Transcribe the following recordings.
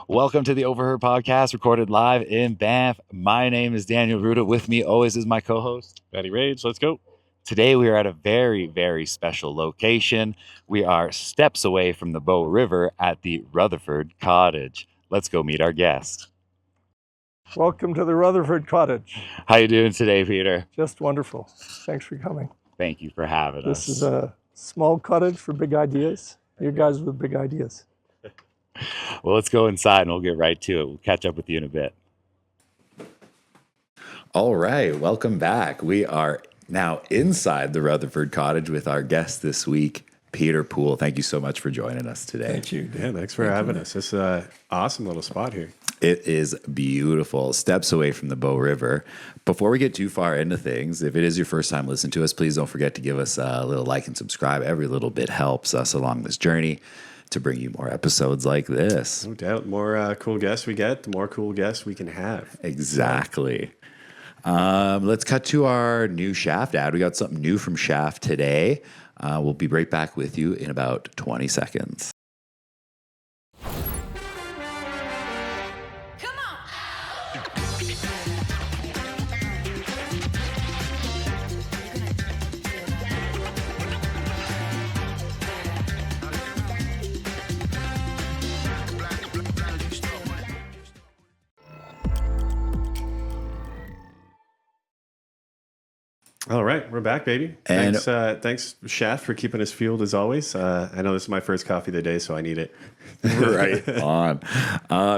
Welcome to the Overheard Podcast, recorded live in Banff. My name is Daniel Ruda. With me always is my co-host, Matty Rage. Let's go. Today we are at a very, very special location. We are steps away from the Bow River at the Rutherford Cottage. Let's go meet our guest. Welcome to the Rutherford Cottage. How you doing today, Peter? Just wonderful. Thanks for coming. Thank you for having us. This is a small cottage for big ideas. You guys with big ideas. Well, let's go inside and we'll get right to it. We'll catch up with you in a bit. All right, welcome back. We are now inside the Rutherford Cottage with our guest this week, Peter Poole. Thank you so much for joining us today. Thank you. Yeah, thanks for having us. It's an awesome little spot here. It is beautiful, steps away from the Bow River. Before we get too far into things, if it is your first time listening to us, please don't forget to give us a little like and subscribe. Every little bit helps us along this journey to bring you more episodes like this. No doubt. The more cool guests we get, the more cool guests we can have. Exactly. Let's cut to our new Shaft ad. We got something new from Shaft today. We'll be right back with you in about 20 seconds. All right, we're back, baby. And thanks, Shaft, for keeping us fueled as always. I know this is my first coffee of the day, so I need it. Right on.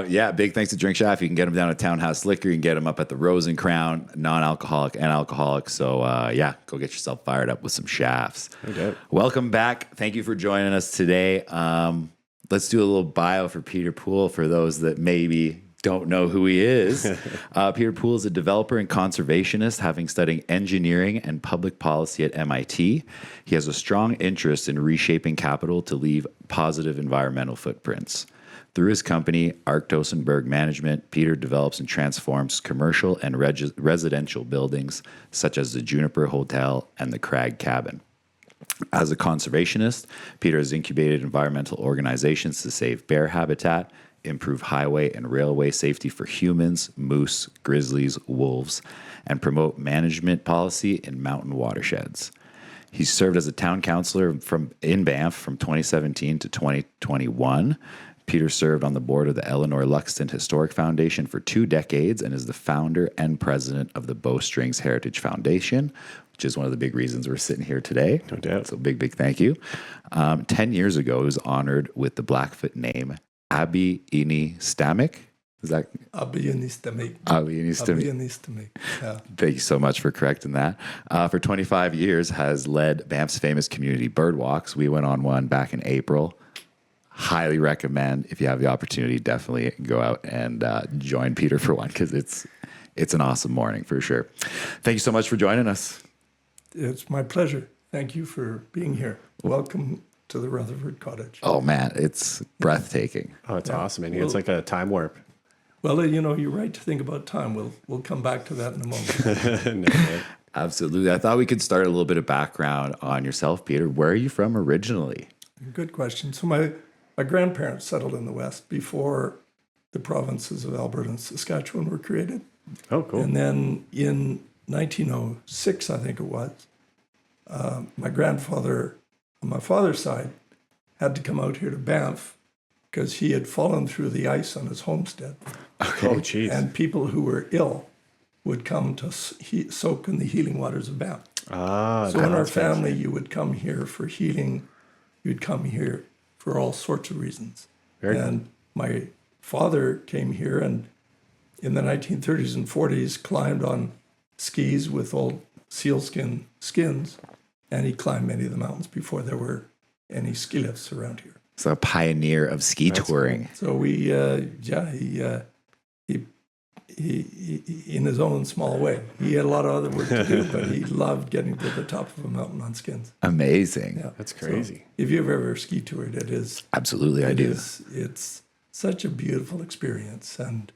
Yeah, big thanks to Drink Shaft. You can get them down at Townhouse Liquor. You can get them up at the Rose and Crown, non-alcoholic and alcoholic. So, yeah, go get yourself fired up with some shafts. No doubt. Welcome back. Thank you for joining us today. Let's do a little bio for Peter Poole for those that maybe don't know who he is. Peter Poole is a developer and conservationist, having studied engineering and public policy at MIT. He has a strong interest in reshaping capital to leave positive environmental footprints. Through his company, Arctos and Berg Management, Peter develops and transforms commercial and residential buildings, such as the Juniper Hotel and the Crag Cabin. As a conservationist, Peter has incubated environmental organizations to save bear habitat, improve highway and railway safety for humans, moose, grizzlies, wolves, and promote management policy in mountain watersheds. He served as a town councillor in Banff from 2017 to 2021. Peter served on the board of the Eleanor Luxton Historic Foundation for 2 decades and is the founder and president of the Bowstrings Heritage Foundation, which is one of the big reasons we're sitting here today. No doubt. So big thank you. 10 years ago, he was honored with the Blackfoot name Abi Ini Stamek. Is that Abi Ini Stamek? Abi Ini Stamek. Abi Ini Stamek. Yeah. Thank you so much for correcting that. For 25 years, has led Banff's famous community bird walks. We went on one back in April. Highly recommend, if you have the opportunity, definitely go out and join Peter for one, because it's an awesome morning for sure. Thank you so much for joining us. It's my pleasure. Thank you for being here. Welcome to the Rutherford Cottage. Oh man, it's breathtaking. Oh, it's awesome. And it's like a time warp. Well, you're right to think about time. We'll come back to that in a moment. No, Absolutely. I thought we could start a little bit of background on yourself, Peter. Where are you from originally? Good question. So my grandparents settled in the West before the provinces of Alberta and Saskatchewan were created. Oh, cool. And then in 1906, I think it was, my grandfather on my father's side had to come out here to Banff because he had fallen through the ice on his homestead. Okay. Oh, geez. And people who were ill would come to soak in the healing waters of Banff. Ah, So in our family, you would come here for healing. You'd come here for all sorts of reasons. And my father came here and in the 1930s and 40s climbed on skis with old sealskin skins, and he climbed many of the mountains before there were any ski lifts around here. So a pioneer of ski touring. So he in his own small way. He had a lot of other work to do, but he loved getting to the top of a mountain on skins. Amazing. Yeah, That's crazy. So if you've ever ski toured, it is Absolutely, I do. It's such a beautiful experience and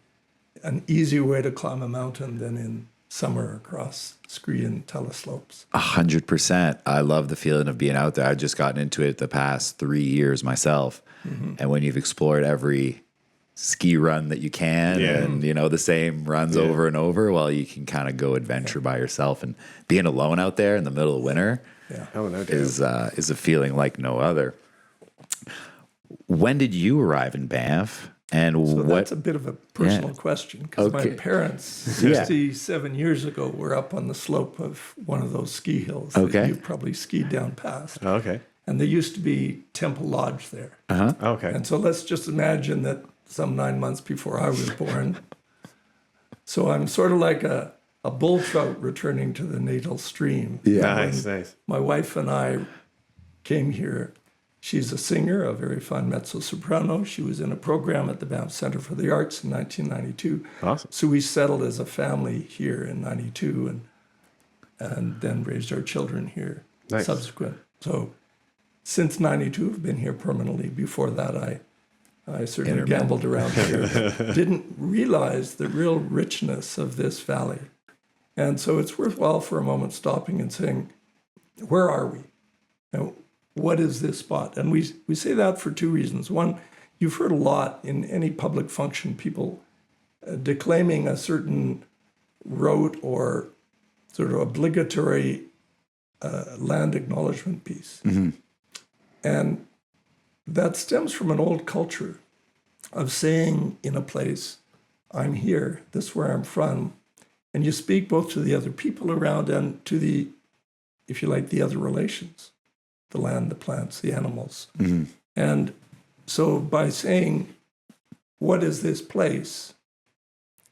an easier way to climb a mountain than in summer across scree and teleslopes. 100%. I love the feeling of being out there. I've just gotten into it the past 3 years myself. Mm-hmm. And when you've explored every ski run that you can, and the same runs over and over, while you can kind of go adventure by yourself. And being alone out there in the middle of winter is a feeling like no other. When did you arrive in Banff? And so that's a bit of a personal question, because my parents 67 years ago were up on the slope of one of those ski hills that you probably skied down past. Okay. And there used to be Temple Lodge there. Okay. And so let's just imagine that some 9 months before I was born. So I'm sort of like a bull trout returning to the natal stream. Yeah, nice. My wife and I came here. She's a singer, a very fine mezzo-soprano. She was in a program at the Banff Centre for the Arts in 1992. Awesome. So we settled as a family here in 92 and then raised our children here subsequent. So since 92, I've been here permanently. Before that, I certainly gambled around here. Didn't realize the real richness of this valley. And so it's worthwhile for a moment stopping and saying, where are we? Now, what is this spot? And we say that for two reasons. One, you've heard a lot in any public function, people declaiming a certain rote or sort of obligatory land acknowledgement piece. Mm-hmm. And that stems from an old culture of saying in a place, I'm here, this is where I'm from. And you speak both to the other people around and to the, if you like, the other relations. The land, the plants, the animals. Mm-hmm. And so by saying, what is this place?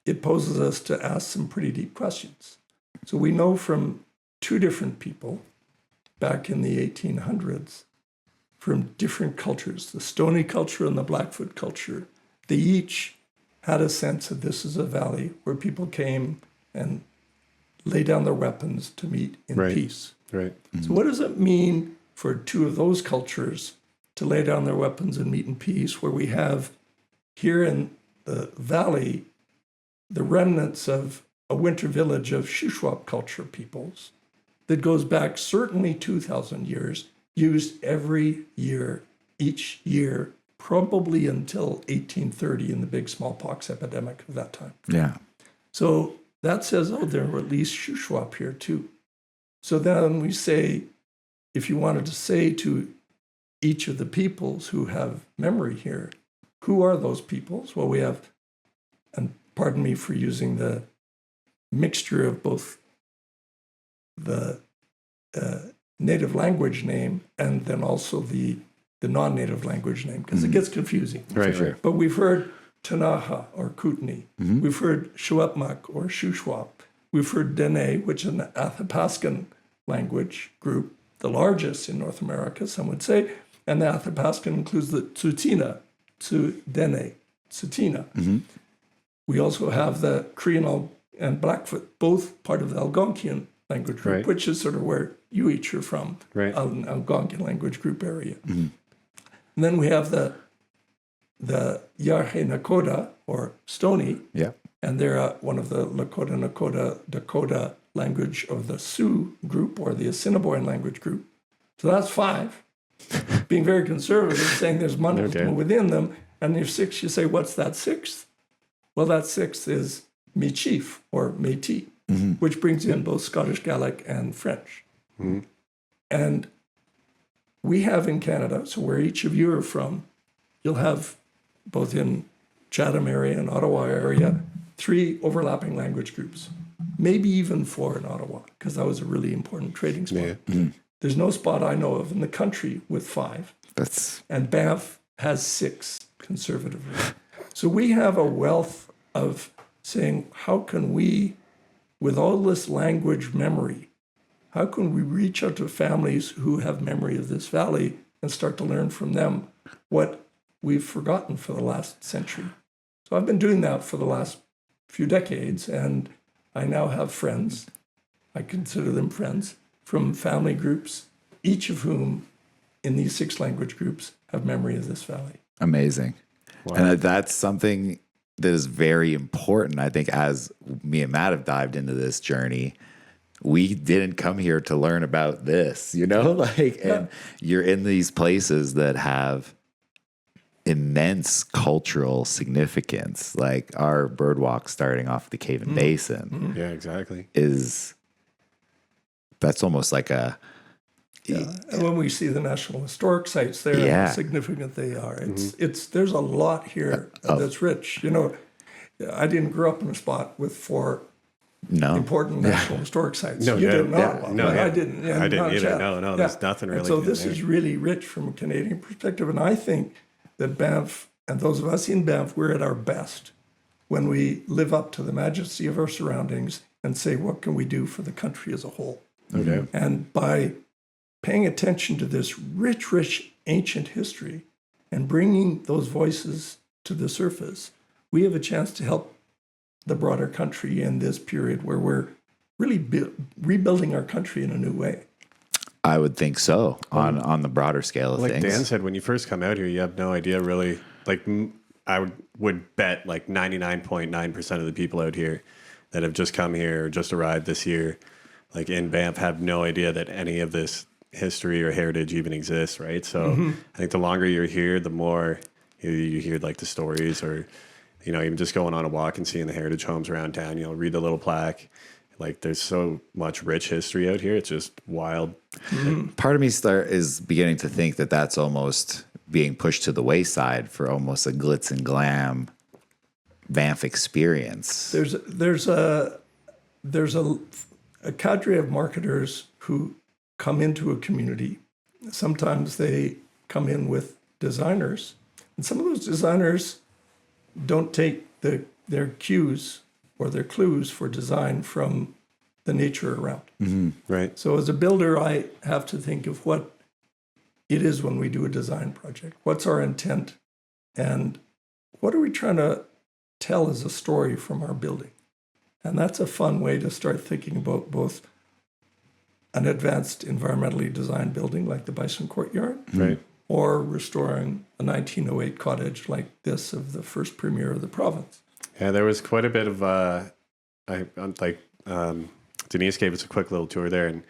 It poses us to ask some pretty deep questions. So we know from two different people back in the 1800s, from different cultures, the Stony culture and the Blackfoot culture, they each had a sense that this is a valley where people came and lay down their weapons to meet in peace. Right. Mm-hmm. So what does it mean for two of those cultures to lay down their weapons and meet in peace, where we have here in the valley the remnants of a winter village of Shuswap culture peoples that goes back certainly 2,000 years, used every year, each year, probably until 1830 in the big smallpox epidemic of that time. Yeah. So that says, oh, there were at least Shuswap here too. So then we say, if you wanted to say to each of the peoples who have memory here, who are those peoples? Well, we have, and pardon me for using the mixture of both the native language name and then also the non-native language name, because it gets confusing. Right, sure. But we've heard Tanaha or Kootenai. Mm-hmm. We've heard Shuapmak or Shuswap. We've heard Dene, which is an Athabascan language group, the largest in North America, some would say, and the Athabascan includes the Tsutina, Dene, Tsutina. Mm-hmm. We also have the Creole and Blackfoot, both part of the Algonquian language group, which is sort of where you each are from, an Algonquian language group area. Mm-hmm. And then we have the Yarhe Nakota, or Stony, and they're one of the Lakota Dakota language of the Sioux group, or the Assiniboine language group. So that's 5. Being very conservative, saying there's multiple within them. And if 6, you say, what's that 6th? Well, that 6th is Métis, or Métis, which brings in both Scottish Gaelic and French. Mm-hmm. And we have in Canada, so where each of you are from, you'll have both in Chatham area and Ottawa area, 3 overlapping language groups. Maybe even 4 in Ottawa, because that was a really important trading spot. Yeah. Mm-hmm. There's no spot I know of in the country with 5. And Banff has 6 conservatively. So we have a wealth of saying, how can we, with all this language memory, how can we reach out to families who have memory of this valley and start to learn from them what we've forgotten for the last century? So I've been doing that for the last few decades, and I now have friends, I consider them friends, from family groups, each of whom in these 6 language groups have memory of this valley. Amazing. Wow. And that's something that is very important. I think as me and Matt have dived into this journey, we didn't come here to learn about this, and you're in these places that have immense cultural significance. Like our birdwalk starting off the Cave and Basin Yeah, exactly. that's almost like a, Yeah. And when we see the National Historic Sites there, and Yeah. how significant they are, there's a lot here that's rich. You know, I didn't grow up in a spot with 4 no. important National Historic Sites. No, you yeah, did not. yeah, Well, no, yeah. I didn't. Yeah, I didn't not either. yet. No, there's nothing really And so in this there. is really rich from a Canadian perspective. And I think that Banff, and those of us in Banff, we're at our best when we live up to the majesty of our surroundings and say, what can we do for the country as a whole? Okay. And by paying attention to this rich ancient history and bringing those voices to the surface, we have a chance to help the broader country in this period where we're really rebuilding our country in a new way. I would think so on the broader scale of Like things. Dan said, when you first come out here, you have no idea really. Like I would bet like 99.9% of the people out here that have just come here or just arrived this year, like in Banff, have no idea that any of this history or heritage even exists, right? So I think the longer you're here, the more you hear like the stories, or even just going on a walk and seeing the heritage homes around town. Read the little plaque. Like there's so much rich history out here. It's just wild. Part of me is beginning to think that that's almost being pushed to the wayside for almost a glitz and glam Banff experience. There's a cadre of marketers who come into a community. Sometimes they come in with designers, and some of those designers don't take their cues or their clues for design from the nature around. Right. So as a builder, I have to think of what it is when we do a design project. What's our intent? And what are we trying to tell as a story from our building? And that's a fun way to start thinking about both an advanced environmentally designed building like the Bison Courtyard, Right. or restoring a 1908 cottage like this of the first premier of the province. Yeah, there was quite a bit of Denise gave us a quick little tour there, and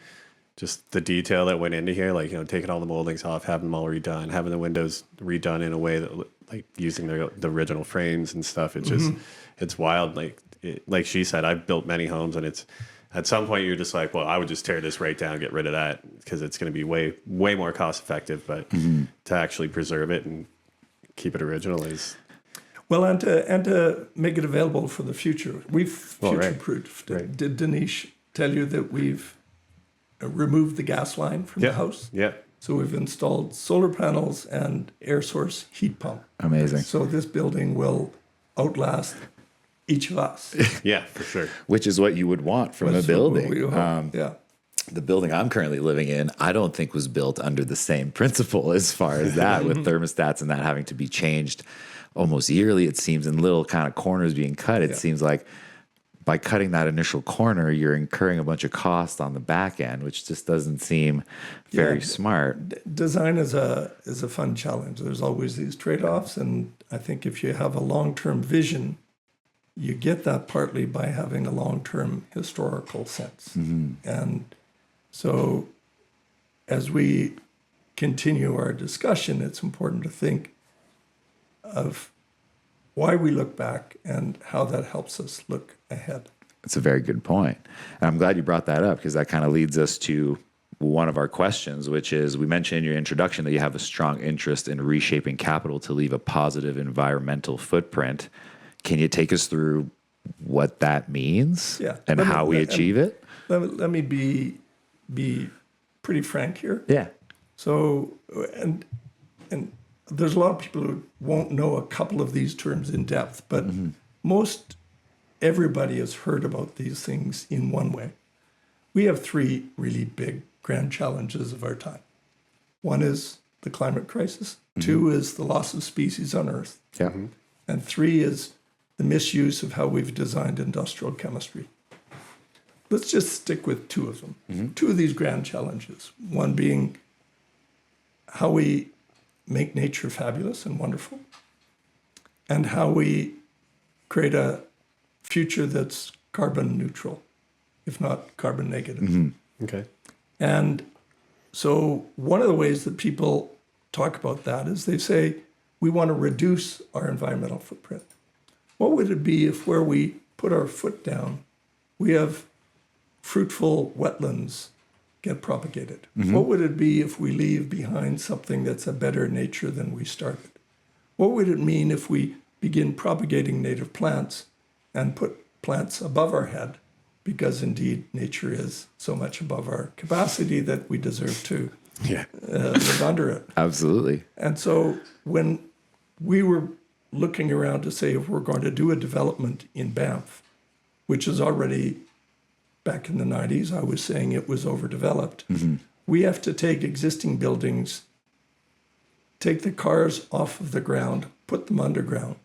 just the detail that went into here, like taking all the moldings off, having them all redone, having the windows redone in a way that like using the original frames and stuff. It's just it's wild. Like she said, I've built many homes, and it's at some point you're just like, well, I would just tear this right down, get rid of that, because it's going to be way more cost effective. But to actually preserve it and keep it original is. Well, and to make it available for the future. We've future-proofed. Right. Did Denise tell you that we've removed the gas line from the house? Yeah. So we've installed solar panels and air source heat pump. Amazing. So this building will outlast each of us. Yeah, for sure. Which is what you would want from a That's what building. we hope. Yeah. The building I'm currently living in, I don't think was built under the same principle as far as that, with thermostats and that having to be changed almost yearly, it seems, in little kind of corners being cut. It seems like by cutting that initial corner, you're incurring a bunch of cost on the back end, which just doesn't seem very smart. Design is a fun challenge. There's always these trade-offs, and I think if you have a long-term vision, you get that partly by having a long-term historical sense. And so as we continue our discussion, it's important to think of why we look back and how that helps us look ahead. That's a very good point. And I'm glad you brought that up, because that kind of leads us to one of our questions, which is, we mentioned in your introduction that you have a strong interest in reshaping capital to leave a positive environmental footprint. Can you take us through what that means and how we achieve it? Let me be pretty frank here. Yeah. So, and there's a lot of people who won't know a couple of these terms in depth, but most everybody has heard about these things in one way. We have 3 really big grand challenges of our time. One is the climate crisis. 2 is the loss of species on Earth. Yeah. And 3 is the misuse of how we've designed industrial chemistry. Let's just stick with 2 of them. 2 of these grand challenges. One being how we make nature fabulous and wonderful, and how we create a future that's carbon neutral, if not carbon negative. Okay. And so one of the ways that people talk about that is they say, we want to reduce our environmental footprint. What would it be if where we put our foot down, we have fruitful wetlands get propagated? What would it be if we leave behind something that's a better nature than we started? What would it mean if we begin propagating native plants and put plants above our head? Because indeed, nature is so much above our capacity that we deserve to live under it. Absolutely. And so when we were looking around to say if we're going to do a development in Banff, which is already, back in the 90s, I was saying it was overdeveloped. We have to take existing buildings, take the cars off of the ground, put them underground,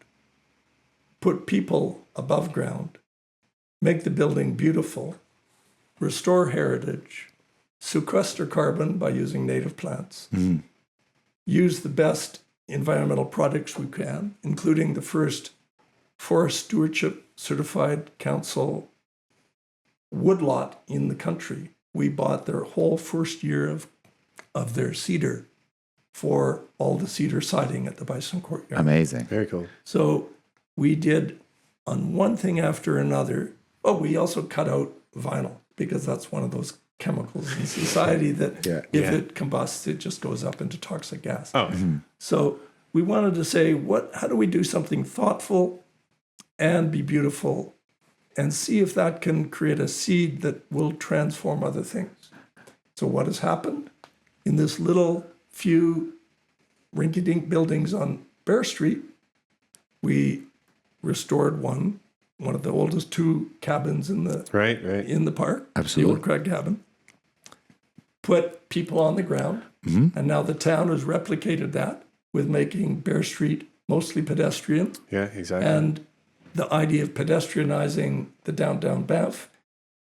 put people above ground, make the building beautiful, restore heritage, sequester carbon by using native plants, use the best environmental products we can, including the first Forest Stewardship Certified Council woodlot in the country. We bought their whole first year of their cedar for all the cedar siding at the Bison Courtyard. Amazing. Very cool. So we did on one thing after another. Oh, we also cut out vinyl because that's one of those chemicals in society that if it combusts, it just goes up into toxic gas. So we wanted to say, how do we do something thoughtful and be beautiful and see if that can create a seed that will transform other things? So what has happened? In this little few rinky-dink buildings on Bear Street, we restored one of the oldest two cabins in the in the park. Absolutely. The old Craig cabin. Put people on the ground, and now the town has replicated that with making Bear Street mostly pedestrian. Yeah, exactly. And the idea of pedestrianizing the downtown Banff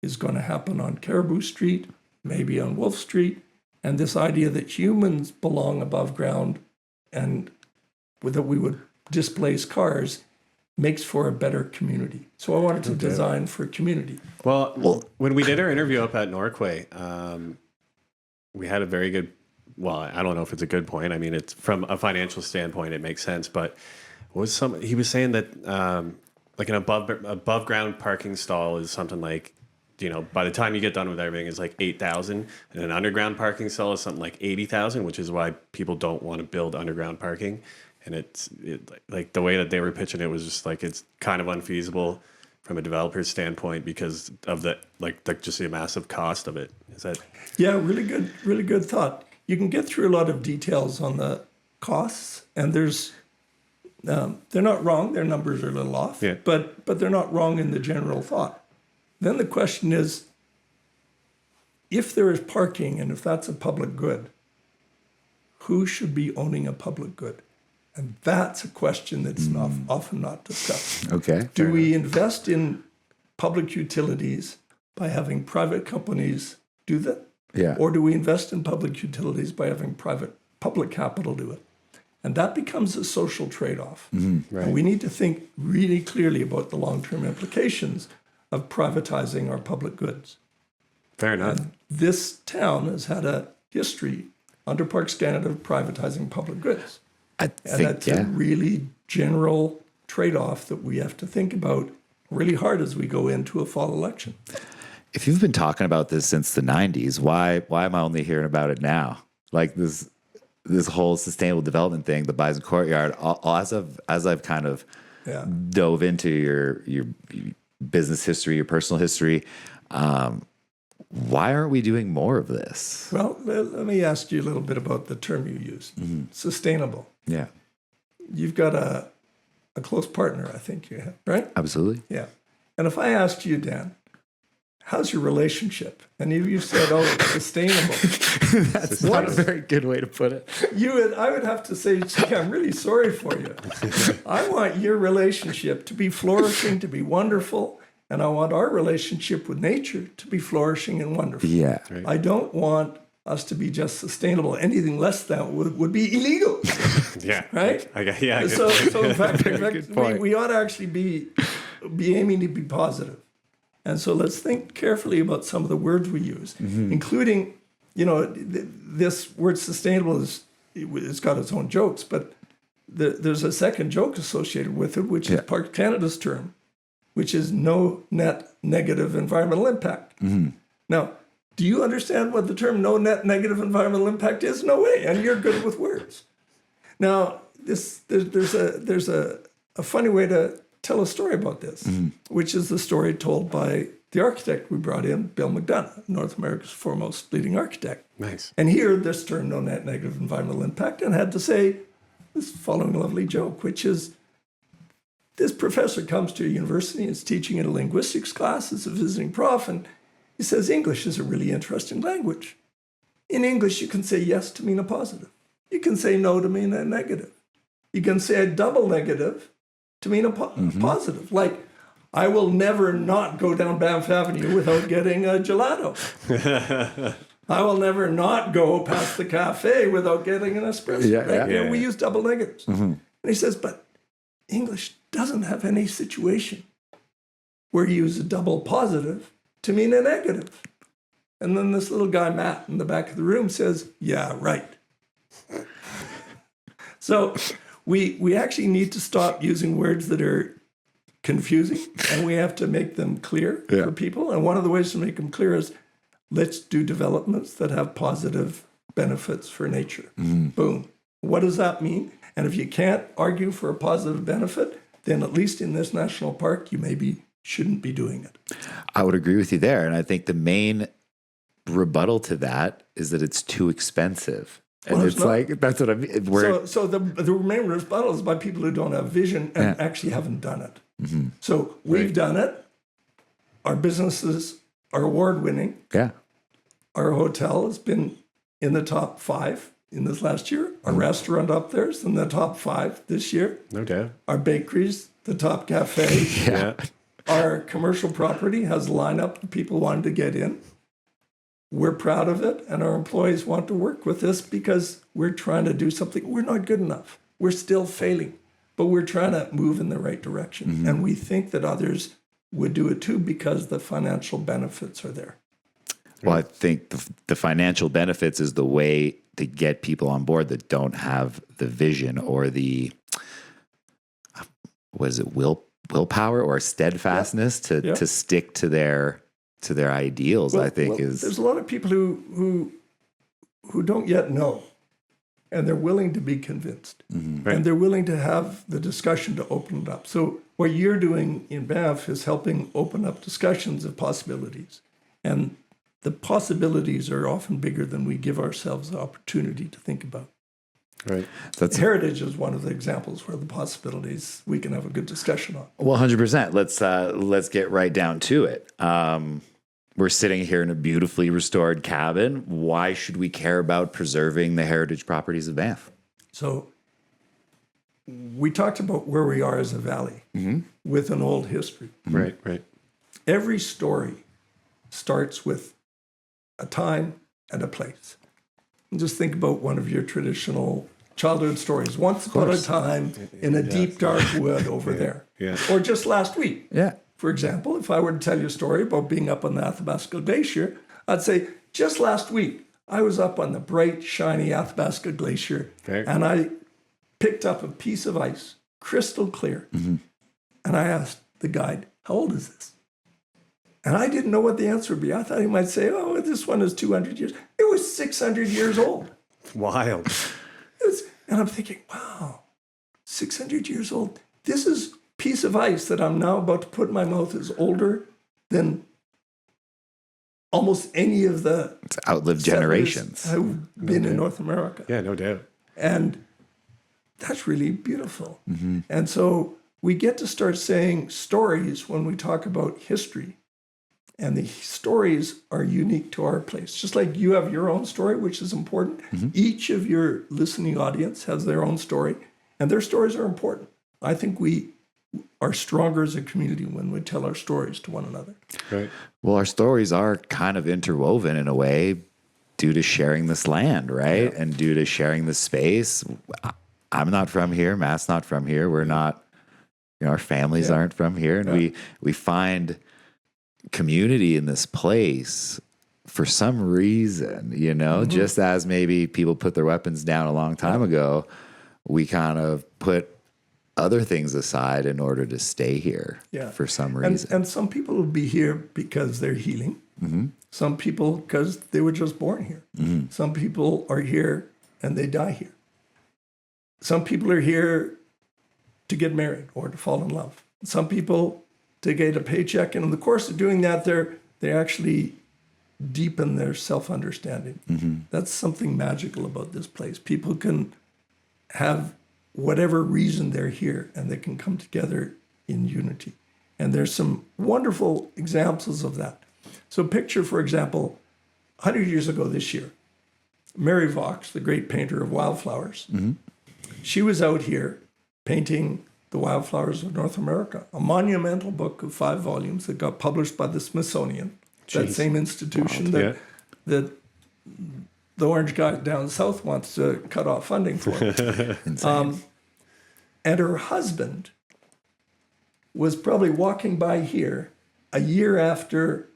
is going to happen on Caribou Street, maybe on Wolf Street, and this idea that humans belong above ground and that we would displace cars makes for a better community. So I wanted to design for community. Well, when we did our interview up at Norquay, we had a very good, well, I don't know if it's a good point. I mean, it's from a financial standpoint, it makes sense. But he was saying that like an above ground parking stall is something like, by the time you get done with everything, it's like 8,000, and an underground parking stall is something like 80,000, which is why people don't want to build underground parking. And it's like the way that they were pitching it was just like it's kind of unfeasible from a developer's standpoint because of just the massive cost of it. Is that? Yeah, really good thought. You can get through a lot of details on the costs, and there's they're not wrong. Their numbers are a little off, but they're not wrong in the general thought. Then the question is, if there is parking and if that's a public good, who should be owning a public good? And that's a question that's often not discussed. Okay. Do we invest in public utilities by having private companies do that? Yeah. Or do we invest in public utilities by having public capital do it? And that becomes a social trade-off. Right. And we need to think really clearly about the long-term implications of privatizing our public goods. Fair enough. And this town has had a history under Parks Canada of privatizing public goods. And that's a really general trade-off that we have to think about really hard as we go into a fall election. If you've been talking about this since the 90s, why am I only hearing about it now? Like this whole sustainable development thing, the Bison Courtyard, as I've kind of dove into your business history, your personal history, why aren't we doing more of this? Well, let me ask you a little bit about the term you used, sustainable. Yeah. You've got a close partner, I think you have, right? Absolutely. Yeah. And if I asked you, Dan, how's your relationship? And you said, oh, it's sustainable. That's not a very good way to put it. I would have to say, gee, I'm really sorry for you. I want your relationship to be flourishing, to be wonderful. And I want our relationship with nature to be flourishing and wonderful. Yeah. Right. I don't want us to be just sustainable. Anything less than would be illegal. Yeah. Right? So in fact we ought to actually be aiming to be positive. And so let's think carefully about some of the words we use, including, this word sustainable it's got its own jokes, but there's a second joke associated with it, which is Parks Canada's term, which is no net negative environmental impact. Now, do you understand what the term no net negative environmental impact is? No way, and you're good with words. Now, there's a funny way to tell a story about this, which is the story told by the architect we brought in, Bill McDonough, North America's foremost leading architect. Nice. And here, this term, no net negative environmental impact, and had to say this following lovely joke, which is, this professor comes to a university and is teaching in a linguistics class as a visiting prof, and he says, English is a really interesting language. In English, you can say yes to mean a positive. You can say no to mean a negative. You can say a double negative to mean a positive. Like, I will never not go down Banff Avenue without getting a gelato. I will never not go past the cafe without getting an espresso. We use double negatives. And he says, but English doesn't have any situation where you use a double positive to mean a negative. And then this little guy, Matt, in the back of the room says, yeah, right. So we actually need to stop using words that are confusing, and we have to make them clear for people. And one of the ways to make them clear is, let's do developments that have positive benefits for nature. Boom. What does that mean? And if you can't argue for a positive benefit, then at least in this national park, you maybe shouldn't be doing it. I would agree with you there. And I think the main rebuttal to that is that it's too expensive. And Well, it's like, that's what I mean. So the main rebuttal is by people who don't have vision and actually haven't done it. So we've done it. Our businesses are award-winning. Yeah. Our hotel has been in the top 5 in this last year. Our restaurant up there is in the top 5 this year. No doubt. Our bakery's the top cafe. Our commercial property has a lineup of people wanting to get in. We're proud of it, and our employees want to work with us because we're trying to do something. We're not good enough. We're still failing, but we're trying to move in the right direction. And we think that others would do it too because the financial benefits are there. Well, I think the financial benefits is the way to get people on board that don't have the vision or the, what is it, willpower or steadfastness to stick to their ideals. I think there's a lot of people who don't yet know, and they're willing to be convinced, and they're willing to have the discussion to open it up. So what you're doing in Banff is helping open up discussions of possibilities, and the possibilities are often bigger than we give ourselves the opportunity to think about. Right. Heritage is one of the examples where the possibilities we can have a good discussion on. Well, 100%. Let's get right down to it. We're sitting here in a beautifully restored cabin. Why should we care about preserving the heritage properties of Banff? So we talked about where we are as a valley with an old history. Right. Every story starts with a time and a place. And just think about one of your traditional childhood stories. Once upon a time in a deep, dark wood over there. Yeah. Or just last week. Yeah. For example, if I were to tell you a story about being up on the Athabasca Glacier, I'd say, just last week, I was up on the bright, shiny Athabasca Glacier, and I picked up a piece of ice, crystal clear, and I asked the guide, how old is this? And I didn't know what the answer would be. I thought he might say, oh, this one is 200 years. It was 600 years old. Wild. And I'm thinking, wow, 600 years old. This is piece of ice that I'm now about to put in my mouth is older than almost any of the It's outlived generations. I've been in North America. Yeah, no doubt. And that's really beautiful. And so we get to start saying stories when we talk about history. And the stories are unique to our place. Just like you have your own story, which is important. Each of your listening audience has their own story, and their stories are important. I think we are stronger as a community when we tell our stories to one another. Right. Well, our stories are kind of interwoven in a way due to sharing this land, right? And due to sharing the space. I'm not from here. Matt's not from here. We're not, our families aren't from here. And we find community in this place for some reason, just as maybe people put their weapons down a long time ago, we kind of put other things aside in order to stay here for some reason. And some people will be here because they're healing. Mm-hmm. Some people because they were just born here. Mm-hmm. Some people are here and they die here. Some people are here to get married or to fall in love. Some people to get a paycheck, and in the course of doing that, they actually deepen their self-understanding. Mm-hmm. That's something magical about this place. People can have whatever reason they're here, and they can come together in unity. And there's some wonderful examples of that. So picture, for example, 100 years ago this year, Mary Vaux, the great painter of wildflowers, she was out here painting the wildflowers of North America, a monumental book of 5 volumes that got published by the Smithsonian, that same institution that the orange guy down south wants to cut off funding for. And her husband was probably walking by here a year after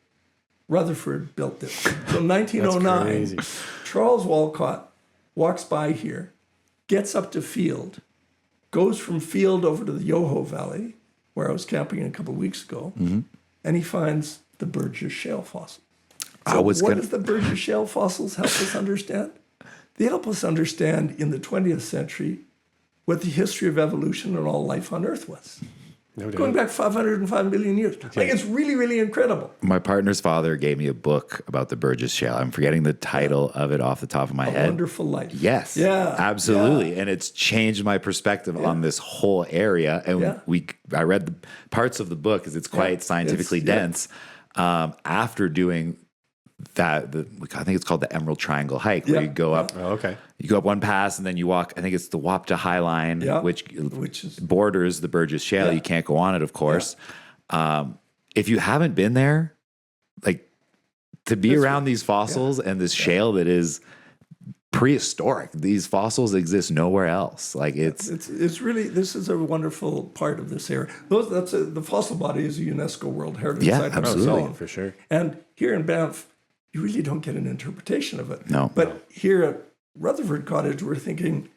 Rutherford built this. So 1909, Charles Walcott walks by here, gets up to Field, goes from Field over to the Yoho Valley, where I was camping a couple of weeks ago, and he finds the Burgess shale fossil. So what does the Burgess shale fossils help us understand? They help us understand in the 20th century what the history of evolution and all life on Earth was. No doubt. Going back 505 million years. Like, it's really, really incredible. My partner's father gave me a book about the Burgess Shale. I'm forgetting the title of it off the top of my head. A Wonderful Life. Yes. Yeah. Absolutely. Yeah. And it's changed my perspective on this whole area. And I read the parts of the book because it's quite scientifically dense. After doing that, I think it's called the Emerald Triangle hike, where you go up. Oh, okay. You go up one pass and then you walk. I think it's the Wapta High Line, which is, borders the Burgess Shale. You can't go on it, of course. If you haven't been there, like, to be around these fossils and this shale that is prehistoric, these fossils exist nowhere else. Like, it's really, this is a wonderful part of this area. The fossil body is a UNESCO World Heritage Site on its own, for sure. And here in Banff, you really don't get an interpretation of it. No. But here at Rutherford Cottage, we're thinking,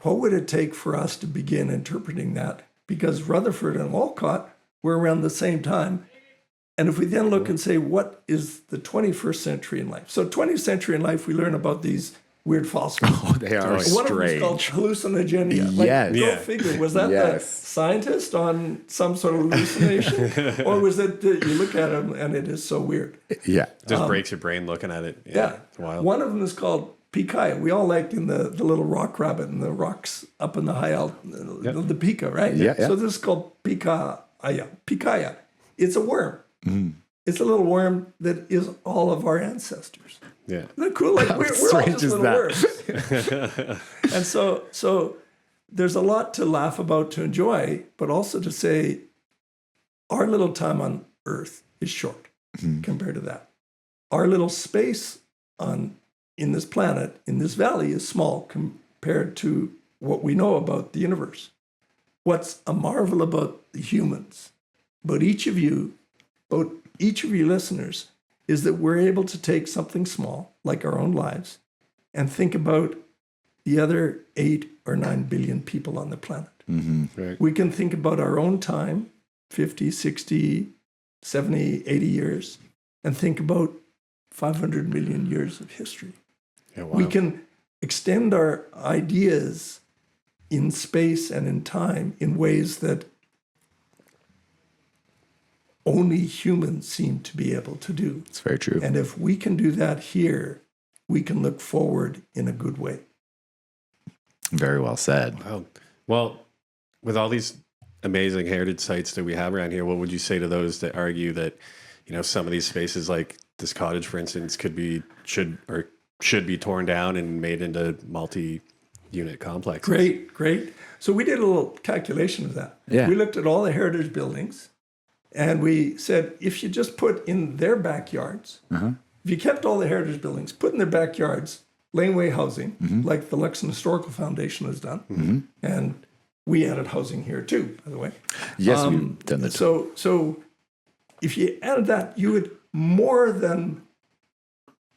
what would it take for us to begin interpreting that? Because Rutherford and Walcott were around the same time. And if we then look and say, what is the 21st century in life? So 20th century in life, we learn about these weird fossils. Oh, they are strange. One of them is called hallucinogenia. Like, go figure. Was that the scientist on some sort of hallucination? Or was it you look at them and it is so weird? Yeah. It just breaks your brain looking at it. Yeah. It's wild. One of them is called Picaya. We all liked in the little rock rabbit and the rocks up in the high the Pica, right? Yeah. So this is called Picaya. Picaya. It's a worm. It's a little worm that is all of our ancestors. Yeah. Isn't that cool? Like, we're all just little worms. And so there's a lot to laugh about, to enjoy, but also to say our little time on Earth is short compared to that. Our little space in this planet, in this valley, is small compared to what we know about the universe. What's a marvel about the humans, about each of you listeners, is that we're able to take something small, like our own lives, and think about the other 8 or 9 billion people on the planet. Right. We can think about our own time, 50, 60, 70, 80 years, and think about 500 million years of history. Yeah, wow. We can extend our ideas in space and in time in ways that only humans seem to be able to do. It's very true. And if we can do that here, we can look forward in a good way. Very well said. Wow. Well, with all these amazing heritage sites that we have around here, what would you say to those that argue that, some of these spaces, like this cottage, for instance, should be torn down and made into multi-unit complexes? Great. So we did a little calculation of that. Yeah. We looked at all the heritage buildings, and we said, if you just put in their backyards, if you kept all the heritage buildings, put in their backyards laneway housing, like the Lexington Historical Foundation has done, and we added housing here too, by the way. Yes, we've done that. So if you added that, you would more than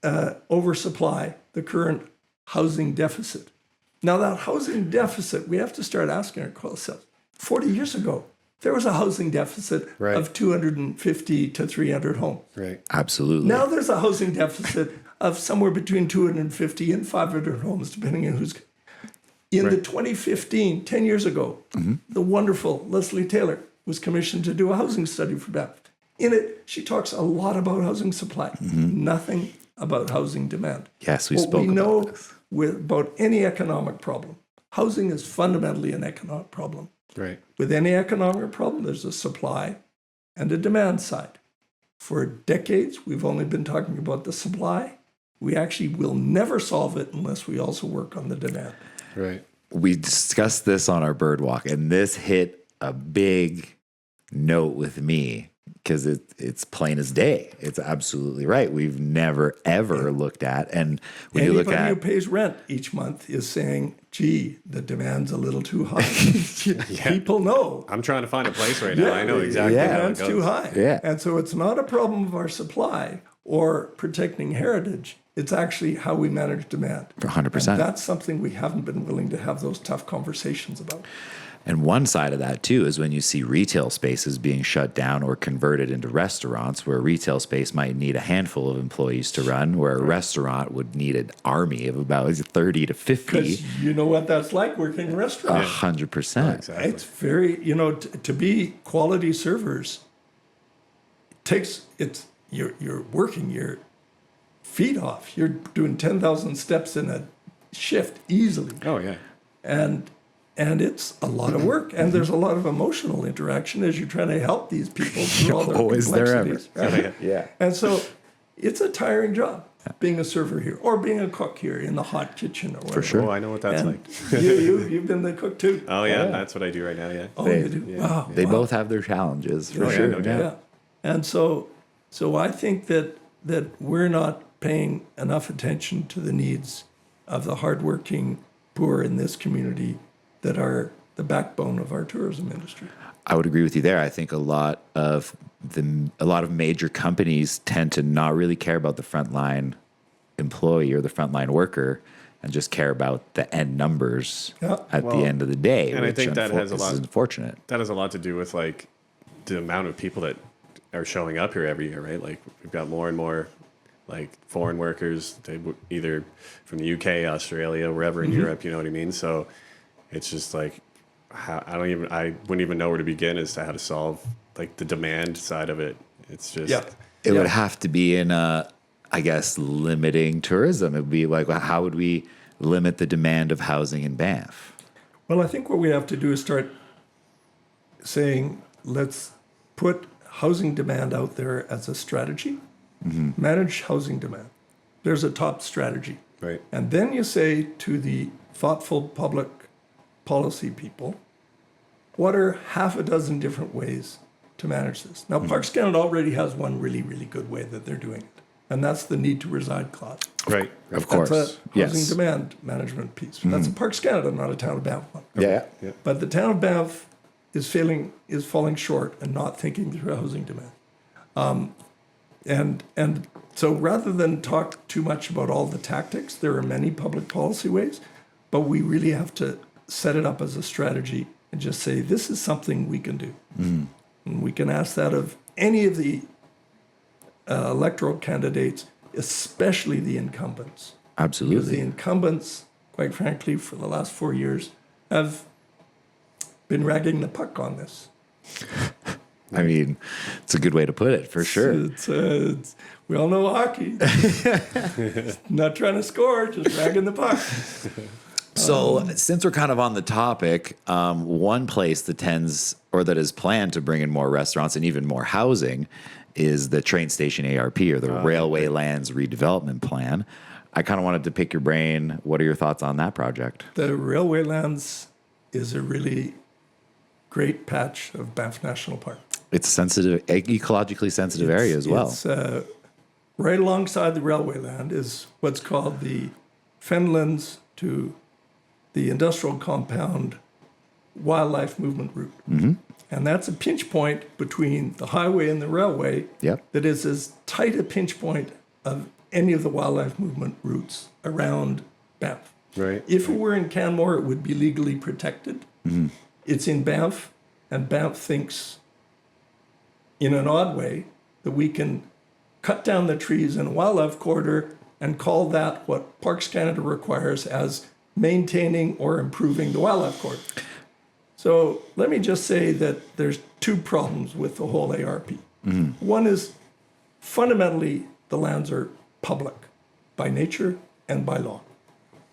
oversupply the current housing deficit. Now that housing deficit, we have to start asking ourselves, 40 years ago, there was a housing deficit of 250 to 300 homes. Right. Absolutely. Now there's a housing deficit of somewhere between 250 and 500 homes, depending on who's. In the 2015, 10 years ago, the wonderful Leslie Taylor was commissioned to do a housing study for Banff. In it, she talks a lot about housing supply, nothing about housing demand. Yes, we What spoke we know about this. about any economic problem, housing is fundamentally an economic problem. Right. With any economic problem, there's a supply and a demand side. For decades, we've only been talking about the supply. We actually will never solve it unless we also work on the demand. Right. We discussed this on our bird walk, and this hit a big note with me because it's plain as day. It's absolutely right. We've never, ever looked at, and when you look Anybody at who pays rent each month is saying, gee, the demand's a little too high. People know. I'm trying to find a place right now. I know exactly The how it demand's goes. too high. Yeah. And so it's not a problem of our supply or protecting heritage. It's actually how we manage demand. 100%. And that's something we haven't been willing to have those tough conversations about. And one side of that too is when you see retail spaces being shut down or converted into restaurants, where a retail space might need a handful of employees to run, where a restaurant would need an army of about 30 to 50. Because you know what that's like working in restaurants. 100%. Exactly. It's very, to be quality servers, you're working your feet off. You're doing 10,000 steps in a shift easily. Oh, yeah. And it's a lot of work. And there's a lot of emotional interaction as you're trying to help these people through all their Is there ever? complexities. Right? Yeah. And so it's a tiring job being a server here or being a cook here in the hot kitchen or whatever. For sure. Oh, I know what that's And like. you've been the cook too. Oh, yeah. That's what I do right now. Yeah. Oh, you do? Wow. They wow. both have their challenges, for Oh, yeah, sure. no doubt. Yeah. And so I think that we're not paying enough attention to the needs of the hardworking poor in this community that are the backbone of our tourism industry. I would agree with you there. I think a lot of major companies tend to not really care about the frontline employee or the frontline worker and just care about the end numbers at the end of the day. And I which think that has a lot. is unfortunate. That has a lot to do with like the amount of people that are showing up here every year, right? Like we've got more and more like foreign workers, either from the UK, Australia, wherever in Europe, you know what I mean? So it's just like I wouldn't even know where to begin as to how to solve like the demand side of it. It's just It would have to be in I guess, limiting tourism. It would be like, how would we limit the demand of housing in Banff? Well, I think what we have to do is start saying, let's put housing demand out there as a strategy, manage housing demand. There's a top strategy. right. And then you say to the thoughtful public policy people, what are half a dozen different ways to manage this? Now, Parks Canada already has one really, really good way that they're doing it, and that's the need to reside clause. Right. Of course. That's a housing Yes. demand management piece. That's a Parks Canada, not a Town of Banff one. Yeah. Yeah. But the Town of Banff is falling short and not thinking through housing demand. And so rather than talk too much about all the tactics, there are many public policy ways, but we really have to set it up as a strategy and just say, this is something we can do. And we can ask that of any of the electoral candidates, especially the incumbents. Because the Absolutely. incumbents, quite frankly, for the last 4 years, have been ragging the puck on this. I mean, it's a good way to put it, for sure. It's we all know hockey. Not trying to score, just ragging the puck. So, since we're kind of on the topic, one place that that is planned to bring in more restaurants and even more housing is the train station ARP, or the Railway Lands Redevelopment Plan. I kind of wanted to pick your brain. What are your thoughts on that project? The Railway Lands is a really great patch of Banff National Park. It's sensitive, ecologically sensitive area as well. It's, right alongside the railway land is what's called the Fenlands to the industrial compound wildlife movement route. And that's a pinch point between the highway and the railway Yep. that is as tight a pinch point of any of the wildlife movement routes around Banff. Right. If it were in Canmore, it would be legally protected. It's in Banff, and Banff thinks, in an odd way, that we can cut down the trees in a wildlife corridor and call that what Parks Canada requires as maintaining or improving the wildlife corridor. So let me just say that there's two problems with the whole ARP. One is fundamentally the lands are public by nature and by law.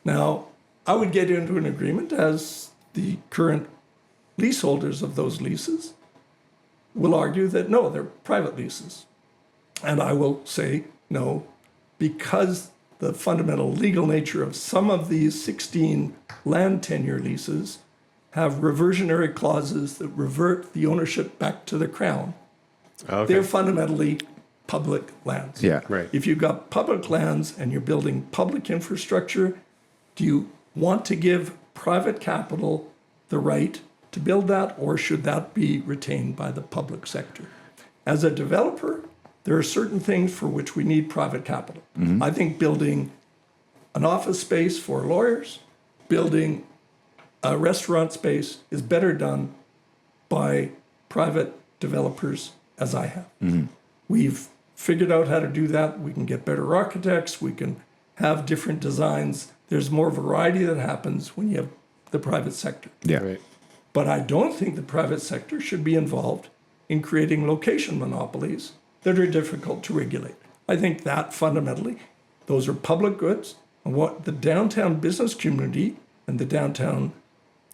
Now, I would get into an agreement, as the current leaseholders of those leases will argue, that no, they're private leases. And I will say no, because the fundamental legal nature of some of these 16 land tenure leases have reversionary clauses that revert the ownership back to the Crown. Okay. They're fundamentally public lands. Yeah. Right. If you've got public lands and you're building public infrastructure, do you want to give private capital the right to build that, or should that be retained by the public sector? As a developer, there are certain things for which we need private capital. I think building an office space for lawyers, building a restaurant space is better done by private developers, as I have. We've figured out how to do that. We can get better architects. We can have different designs. There's more variety that happens when you have the private sector. Yeah. Right. But I don't think the private sector should be involved in creating location monopolies that are difficult to regulate. I think that fundamentally, those are public goods. And what the downtown business community and the downtown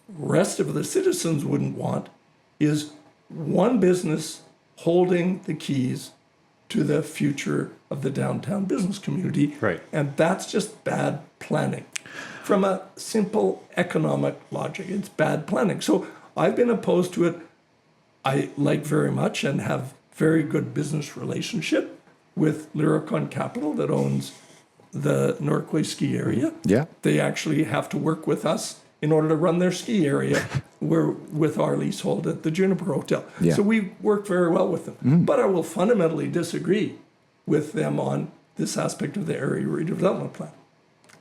rest of the citizens wouldn't want is one business holding the keys to the future of the downtown business community. Right. And that's just bad planning. From a simple economic logic, it's bad planning. So I've been opposed to it. I like very much and have very good business relationship with Lyricon Capital that owns the Norquay ski area. Yeah. They actually have to work with us in order to run their ski area. We're with our leasehold at the Juniper Hotel. Yeah. So we work very well with them. But I will fundamentally disagree with them on this aspect of the area redevelopment plan.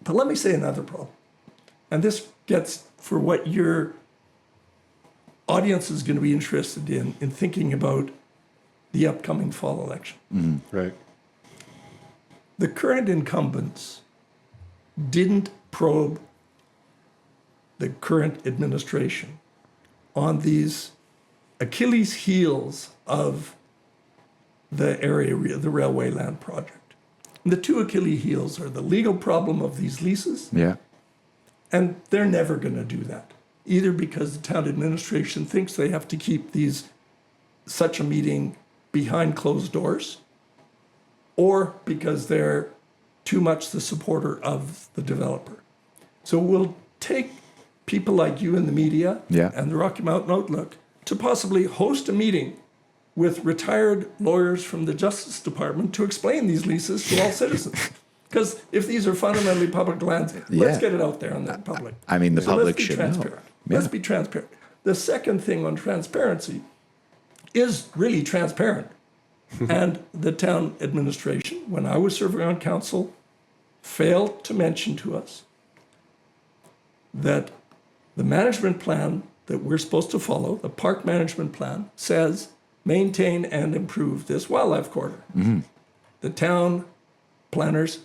But let me say another problem. And this gets for what your audience is going to be interested in thinking about the upcoming fall election. Right. The current incumbents didn't probe the current administration on these Achilles heels of the area, the railway land project. And the two Achilles heels are the legal problem of these leases, Yeah. and they're never going to do that, either because the town administration thinks they have to keep such a meeting behind closed doors, or because they're too much the supporter of the developer. So we'll take people like you in the media and the Rocky Mountain Outlook to possibly host a meeting with retired lawyers from the Justice Department to explain these leases to all citizens. Because if these are fundamentally public lands, let's get it out there in the public. I mean, the public let's be should transparent. know. Let's be transparent. The second thing on transparency is really transparent. And the town administration, when I was serving on council, failed to mention to us that the management plan that we're supposed to follow, the park management plan, says maintain and improve this wildlife corridor. The town planners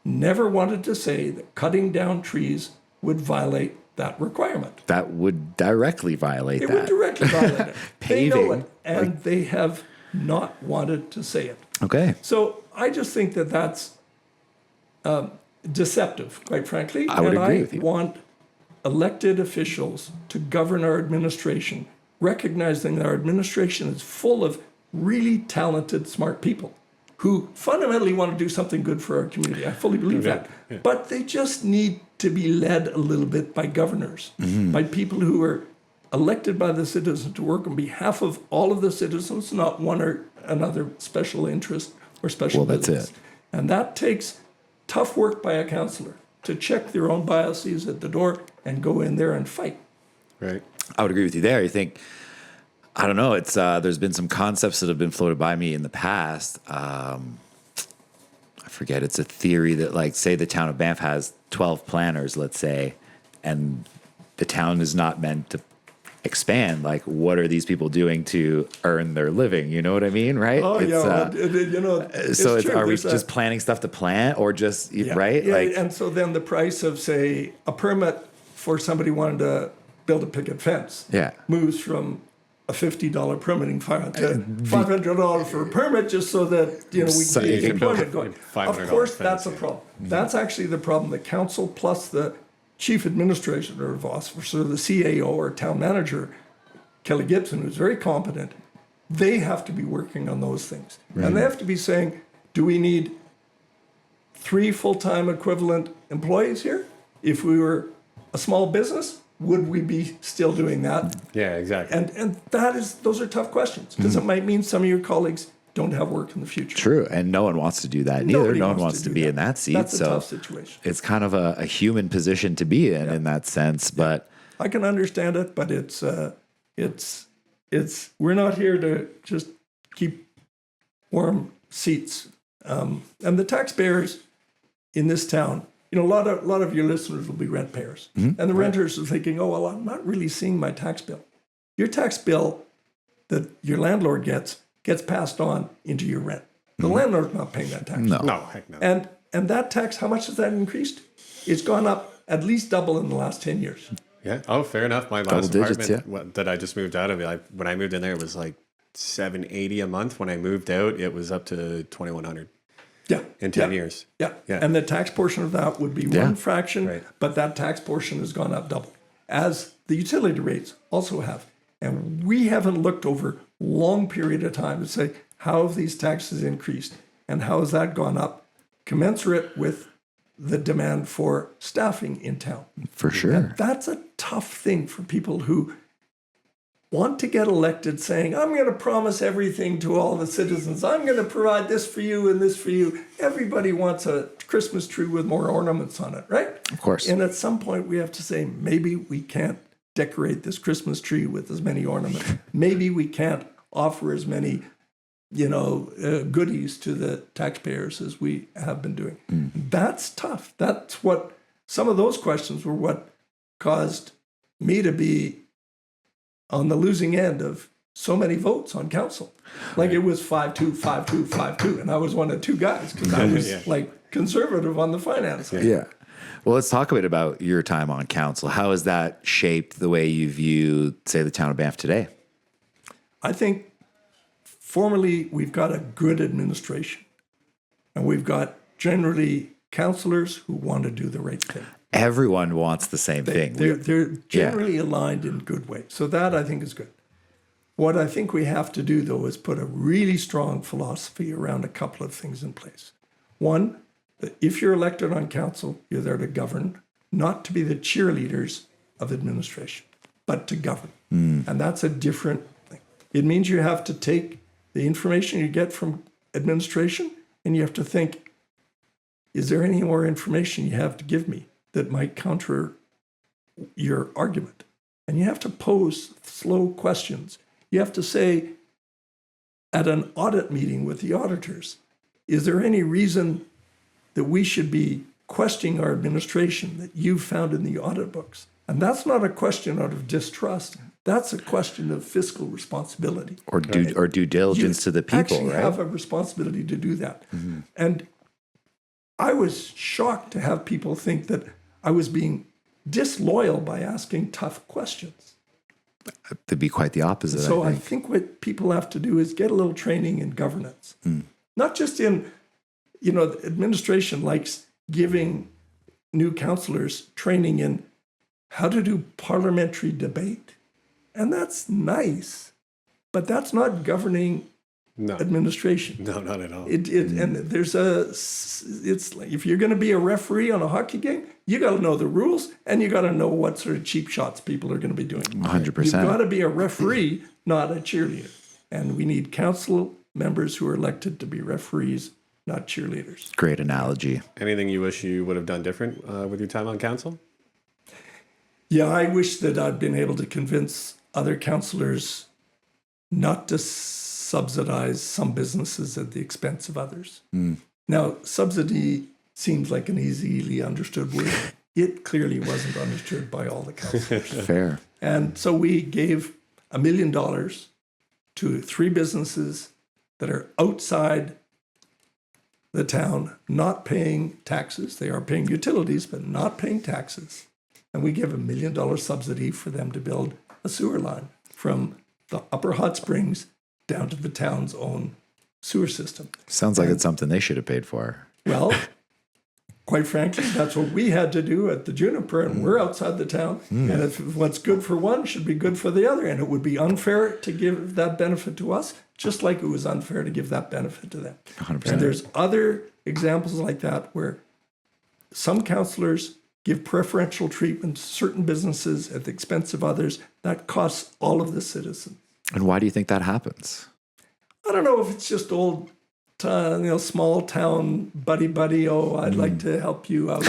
never wanted to say that cutting down trees would violate that requirement. That would directly violate It that. would directly violate it. They know Paving, it, and they have not wanted to say it. Okay. So I just think that that's deceptive, quite frankly. I would agree with you. I want elected officials to govern our administration, recognizing that our administration is full of really talented, smart people who fundamentally want to do something good for our community. I fully believe that. Yeah. But they just need to be led a little bit by governors, by people who are elected by the citizens to work on behalf of all of the citizens, not one or another special interest or special Well, that's business. it. And that takes tough work by a councillor to check their own biases at the door and go in there and fight. Right. I would agree with you there. I think, I don't know, it's there's been some concepts that have been floated by me in the past. I forget, it's a theory that, like, say the town of Banff has 12 planners, let's say, and the town is not meant to expand. Like, what are these people doing to earn their living? You know what I mean? Right? Oh, So it's true. are we There's just planning stuff to plant, or just, Yeah, right? yeah, Like, and so then the price of, say, a permit for somebody wanting to build a picket fence Yeah. moves from a $50 permitting fine to $500 for a permit, just so that we So can you keep can build employment going. Of $500 course, fence, that's a yeah. problem. That's actually the problem. The council plus the chief administrator officer, the CAO or town manager, Kelly Gibson, who's very competent, they have to be working on those things. And they have to be saying, do we need 3 full-time equivalent employees here? If we were a small business, would we be still doing that? Yeah, exactly. And those are tough questions, because it might mean some of your colleagues don't have work in the future. true. And no one wants to do that neither. Nobody No one wants to do be in that seat. That's a So tough situation. it's kind of a human position to be in that sense. But I can understand it, but it's we're not here to just keep warm seats. And the taxpayers in this town, a lot of your listeners will be rent payers, and the renters are thinking, oh well, I'm not really seeing my tax bill. Your tax bill that your landlord gets passed on into your rent. The landlord's not paying that tax. no. No, heck no. And that tax, how much has that increased? It's gone up at least double in the last 10 years. Yeah. Oh, fair enough. My Double last digits, apartment that I just moved out of, when I moved in there, it was like $780 a month. When I moved out, it was up to $2,100 Yeah. in 10 years. Yeah. Yeah. And the tax portion of that would be one fraction, Right. but that tax portion has gone up double, as the utility rates also have. And we haven't looked over long period of time to say, how have these taxes increased and how has that gone up commensurate with the demand for staffing in town? For sure. And that's a tough thing for people who want to get elected, saying, I'm going to promise everything to all the citizens. I'm going to provide this for you and this for you. Everybody wants a Christmas tree with more ornaments on it, right? Of course. And at some point we have to say, maybe we can't decorate this Christmas tree with as many ornaments. Maybe we can't offer as many, goodies to the taxpayers as we have been doing. That's tough. That's what, some of those questions were what caused me to be on the losing end of so many votes on council. Like it was 5-2, 5-2, 5-2. And I was one of 2 guys because I was like conservative on the finance. Yeah. Well, let's talk a bit about your time on council. How has that shaped the way you view, say, the town of Banff today? I think formally we've got a good administration, and we've got generally councillors who want to do the right thing. Everyone wants the same thing. They're generally aligned in good ways. So that I think is good. What I think we have to do, though, is put a really strong philosophy around a couple of things in place. One, that if you're elected on council, you're there to govern, not to be the cheerleaders of administration, but to govern. And that's a different thing. It means you have to take the information you get from administration and you have to think, is there any more information you have to give me that might counter your argument? And you have to pose slow questions. You have to say, at an audit meeting with the auditors, is there any reason that we should be questioning our administration that you've found in the audit books? And that's not a question out of distrust. That's a question of fiscal responsibility. Or due diligence to the people, actually right? have a responsibility to do that. And I was shocked to have people think that I was being disloyal by asking tough questions. To be quite the opposite, So I think. what people have to do is get a little training in governance. Not just in, the administration likes giving new councillors training in how to do parliamentary debate. And that's nice, but that's not governing administration. No, not at all. And it's like, if you're going to be a referee on a hockey game, you got to know the rules and you got to know what sort of cheap shots people are going to be doing. 100%. You've got to be a referee, not a cheerleader. And we need council members who are elected to be referees, not cheerleaders. Great analogy. Anything you wish you would have done different with your time on council? Yeah, I wish that I'd been able to convince other councillors not to subsidize some businesses at the expense of others. Now, subsidy seems like an easily understood word. It clearly wasn't understood by all the councillors. Fair. And so we gave $1 million to 3 businesses that are outside the town, not paying taxes. They are paying utilities, but not paying taxes. And we give $1 million subsidy for them to build a sewer line from the Upper Hot Springs down to the town's own sewer system. Sounds like it's something they should have paid for. Well, quite frankly, that's what we had to do at the Juniper, and we're outside the town. And if what's good for one should be good for the other, and it would be unfair to give that benefit to us, just like it was unfair to give that benefit to them. 100%. And there's other examples like that where some councillors give preferential treatment to certain businesses at the expense of others. That costs all of the citizens. And why do you think that happens? I don't know if it's just old, small town buddy. Oh, I'd like to help you out.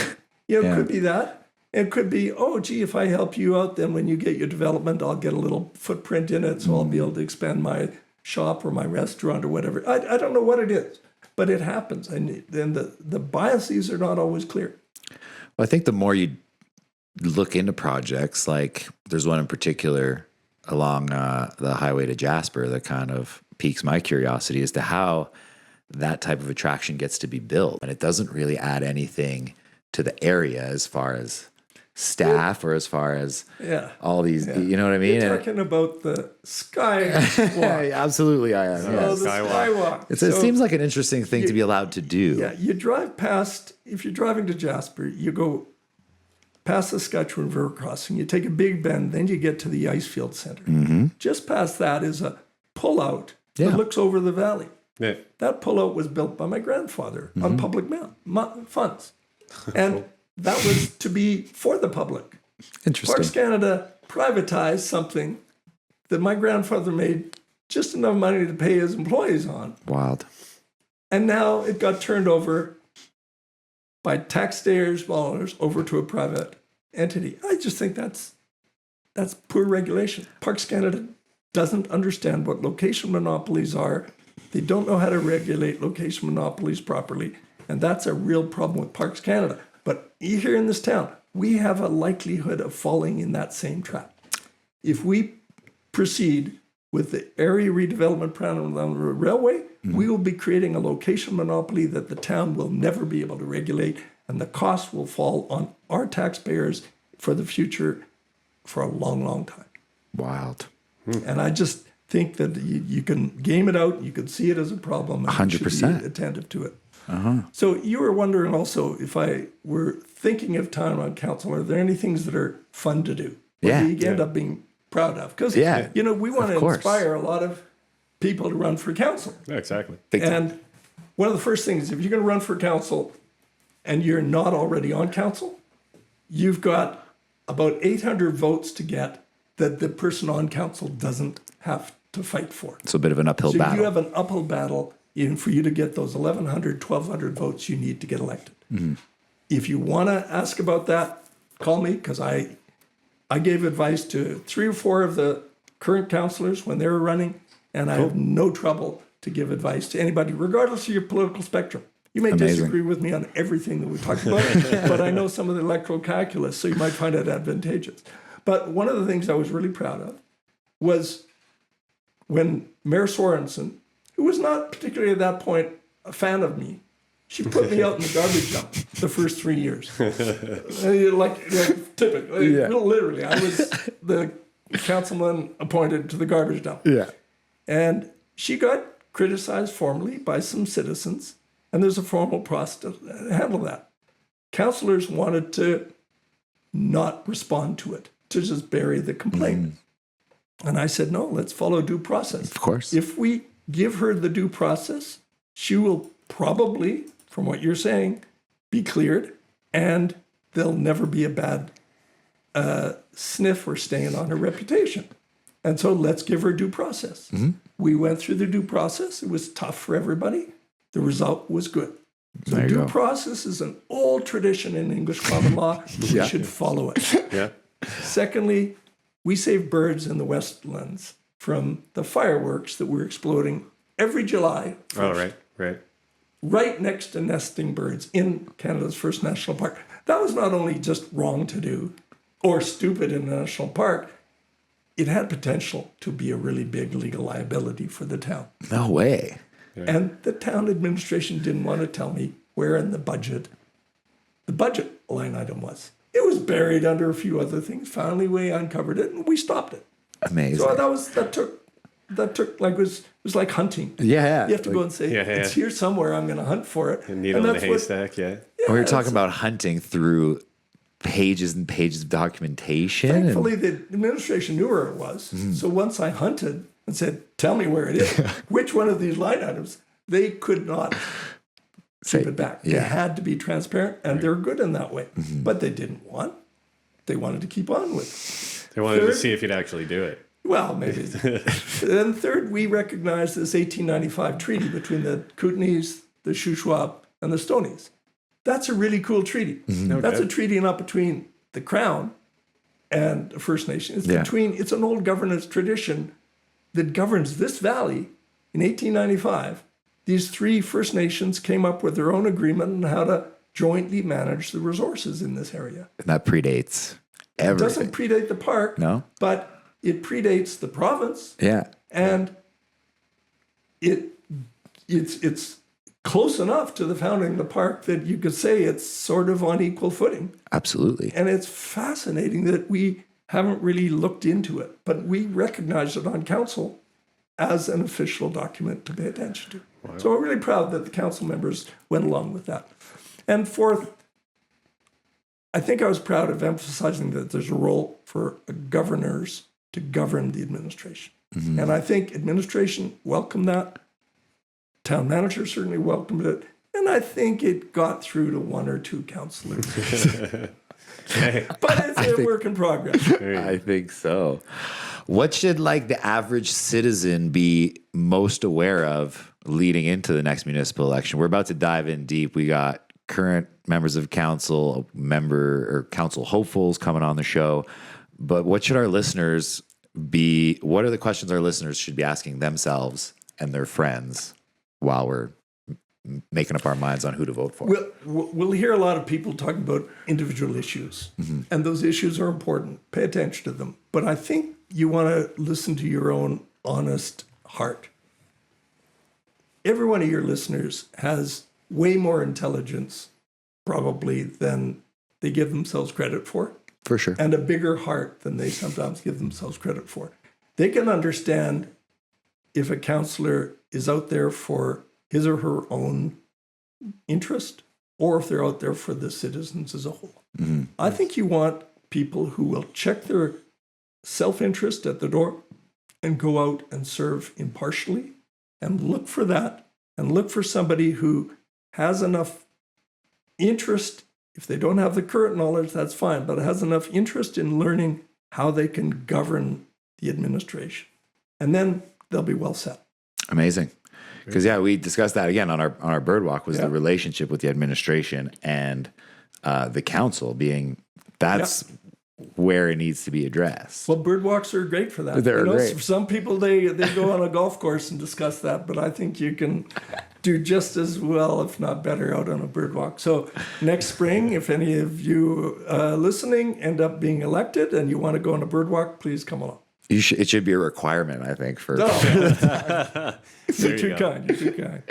It could be that. It could be, oh, gee, if I help you out, then when you get your development, I'll get a little footprint in it, so I'll be able to expand my shop or my restaurant or whatever. I don't know what it is, but it happens, and then the biases are not always clear. Well, I think the more you look into projects, like there's one in particular along the highway to Jasper that kind of piques my curiosity as to how that type of attraction gets to be built. And it doesn't really add anything to the area as far as staff or as far as all these, you know what I mean? You're talking about the skywalk. Absolutely, I am. So Yes. the skywalk. It seems like an interesting thing to be allowed to do. Yeah, you drive past, if you're driving to Jasper, you go past the Saskatchewan River crossing, you take a big bend, then you get to the Icefield Center. Just past that is a pullout that looks over the valley. Yeah. That pullout was built by my grandfather on public funds. And that was to be for the public. Interesting. Parks Canada privatized something that my grandfather made just enough money to pay his employees on. Wild. And now it got turned over by taxpayers' dollars over to a private entity. I just think that's poor regulation. Parks Canada doesn't understand what location monopolies are. They don't know how to regulate location monopolies properly. And that's a real problem with Parks Canada. But here in this town, we have a likelihood of falling in that same trap. If we proceed with the area redevelopment plan on the railway, we will be creating a location monopoly that the town will never be able to regulate, and the cost will fall on our taxpayers for the future for a long, long time. Wild. And I just think that you can game it out, you can see it as a problem, and 100%. you should be attentive to it. So you were wondering also, if I were thinking of time on council, are there any things that are fun to do? That you end up being proud of? Because, we want to inspire a lot of people to run for council. Yeah, exactly. And one of the first things, if you're going to run for council and you're not already on council, you've got about 800 votes to get that the person on council doesn't have to fight for. It's a bit of an uphill battle. So you have an uphill battle even for you to get those 1,100, 1,200 votes you need to get elected. If you want to ask about that, call me, because I gave advice to 3 or 4 of the current councillors when they were running, and I have no trouble to give advice to anybody, regardless of your political spectrum. You may disagree with me on everything that we talked about, but I know some of the electoral calculus, so you might find it advantageous. But one of the things I was really proud of was when Mayor Sorensen, who was not particularly at that point a fan of me, she put me out in the garbage dump the first 3 years. like typically, literally, I was the councilman appointed to the garbage dump. Yeah. And she got criticized formally by some citizens, and there's a formal process to handle that. Councillors wanted to not respond to it, to just bury the complaint. And I said, no, let's follow due process. Of course. If we give her the due process, she will probably, from what you're saying, be cleared, and there'll never be a bad sniff or stain on her reputation. And so let's give her due process. We went through the due process. It was tough for everybody. The result was good. So due process is an old tradition in English common law. We should follow it. Secondly, we save birds in the Westlands from the fireworks that were exploding every July 1st. Oh, right. right next to nesting birds in Canada's first national park. That was not only just wrong to do or stupid in a national park, it had potential to be a really big legal liability for the town. No way. And the town administration didn't want to tell me where in the budget line item was. It was buried under a few other things. Finally, we uncovered it and we stopped it. Amazing. So that took like, it was like hunting. Yeah. You have to go and say, it's here somewhere, I'm going to hunt for it. A needle in a haystack, We were talking about hunting through pages and pages of documentation. Thankfully, the administration knew where it was. Mm-hmm. So once I hunted and said, tell me where it is, which one of these line items, they could not keep it back. Yeah. They had to be transparent, and they're good in that way. Mm-hmm. But they didn't want. They wanted to keep on with it. They wanted to see if you'd actually do it. Well, maybe. Then third, we recognized this 1895 treaty between the Kootenays, the Shuswap, and the Stonies. That's a really cool treaty. Mm-hmm. That's a treaty not between the Crown and the First Nation. It's it's an old governance tradition that governs this valley. In 1895, these three First Nations came up with their own agreement on how to jointly manage the resources in this area. And that predates everything. It doesn't predate the park, No? but it predates the province. Yeah. And it's close enough to the founding of the park that you could say it's sort of on equal footing. Absolutely. And it's fascinating that we haven't really looked into it, but we recognize it on council as an official document to pay attention to. Wow. So we're really proud that the council members went along with that. And fourth, I think I was proud of emphasizing that there's a role for governors to govern the administration. Mm-hmm. And I think administration welcomed that. Town manager certainly welcomed it. And I think it got through to one or two councillors. But it's a work in progress. I think so. What should like the average citizen be most aware of leading into the next municipal election? We're about to dive in deep. We got current members of council, council hopefuls coming on the show. But what should our listeners be? What are the questions our listeners should be asking themselves and their friends while we're making up our minds on who to vote for? We'll hear a lot of people talking about individual issues, and those issues are important. Pay attention to them. But I think you want to listen to your own honest heart. Every one of your listeners has way more intelligence, probably, than they give themselves credit for. For sure. And a bigger heart than they sometimes give themselves credit for. They can understand if a councillor is out there for his or her own interest, or if they're out there for the citizens as a whole. Mm-hmm. I think you want people who will check their self-interest at the door and go out and serve impartially, and look for that, and look for somebody who has enough interest. If they don't have the current knowledge, that's fine, but has enough interest in learning how they can govern the administration. And then they'll be well set. Amazing. Because, we discussed that again on our bird walk, was the relationship with the administration and the council being, that's where it needs to be addressed. Well, bird walks are great for that. They're great. For some people, they go on a golf course and discuss that, but I think you can do just as well, if not better, out on a bird walk. So next spring, if any of you listening end up being elected and you want to go on a bird walk, please come along. It should be a requirement, I think, for. No. You're too kind. You're too kind.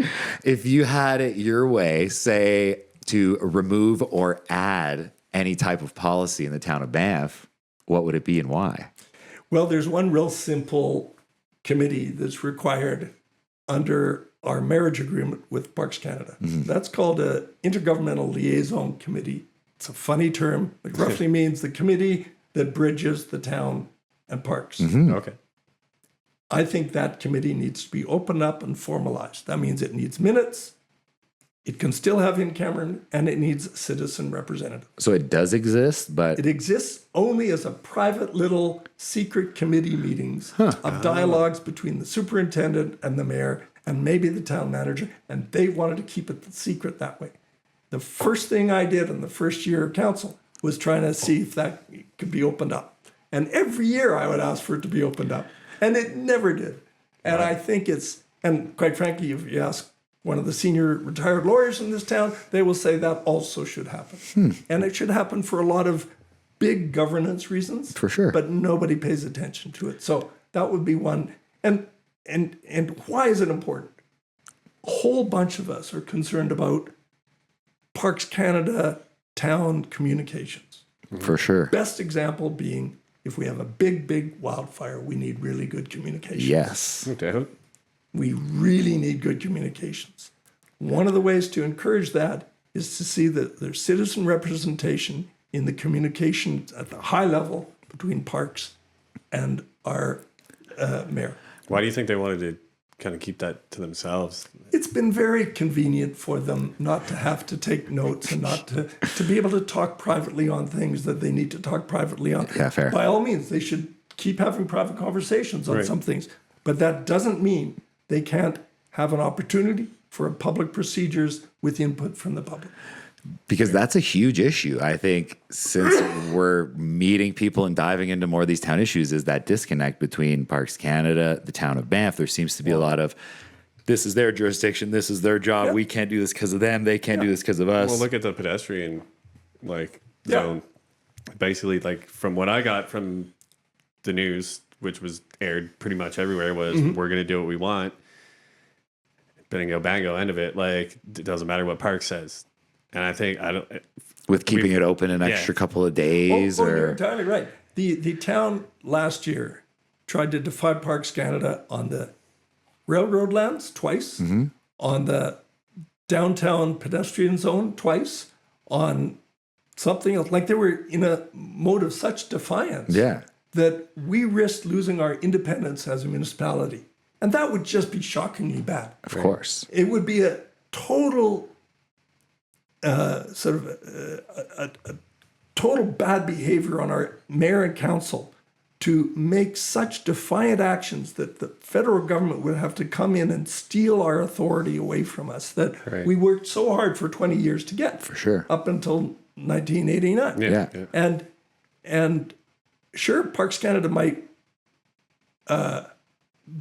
If you had it your way, say to remove or add any type of policy in the town of Banff, what would it be and why? Well, there's one real simple committee that's required under our marriage agreement with Parks Canada. Mm-hmm. That's called an Intergovernmental Liaison Committee. It's a funny term. It roughly means the committee that bridges the town and parks. Mm-hmm. Okay. I think that committee needs to be opened up and formalized. That means it needs minutes, it can still have in-camera, and it needs citizen representatives. So it does exist, but... It exists only as a private little secret committee meetings of dialogues between the superintendent and the mayor and maybe the town manager, and they wanted to keep it secret that way. The first thing I did in the first year of council was trying to see if that could be opened up. And every year I would ask for it to be opened up. And it never did. And I think and quite frankly, if you ask one of the senior retired lawyers in this town, they will say that also should happen. And it should happen for a lot of big governance reasons. For sure. But nobody pays attention to it. So that would be one. And why is it important? A whole bunch of us are concerned about Parks Canada town communications. For sure. Best example being if we have a big wildfire, we need really good communications. Yes. No doubt. We really need good communications. One of the ways to encourage that is to see that there's citizen representation in the communication at the high level between Parks and our mayor. Why do you think they wanted to kind of keep that to themselves? It's been very convenient for them not to have to take notes and not to be able to talk privately on things that they need to talk privately on. Yeah, fair. By all means, they should keep having private conversations on some things. But that doesn't mean they can't have an opportunity for public procedures with input from the public. Because that's a huge issue. I think since we're meeting people and diving into more of these town issues is that disconnect between Parks Canada, the town of Banff. There seems to be a lot of, this is their jurisdiction, this is their job, we can't do this because of them, they can't do this because of us. Well, look at the pedestrian zone. Basically, from what I got from the news, which was aired pretty much everywhere, was we're going to do what we want. Bingo, bango, end of it. It doesn't matter what Park says. And I think with keeping it open an extra couple of days, you're entirely right. The town last year tried to defy Parks Canada on the railroad lands twice, on the downtown pedestrian zone twice, on something else. They were in a mode of such defiance that we risked losing our independence as a municipality. And that would just be shockingly bad. Of course. It would be a total total bad behavior on our mayor and council to make such defiant actions that the federal government would have to come in and steal our authority away from us that we worked so hard for 20 years to get. For sure. Up until 1989. Yeah. And sure, Parks Canada might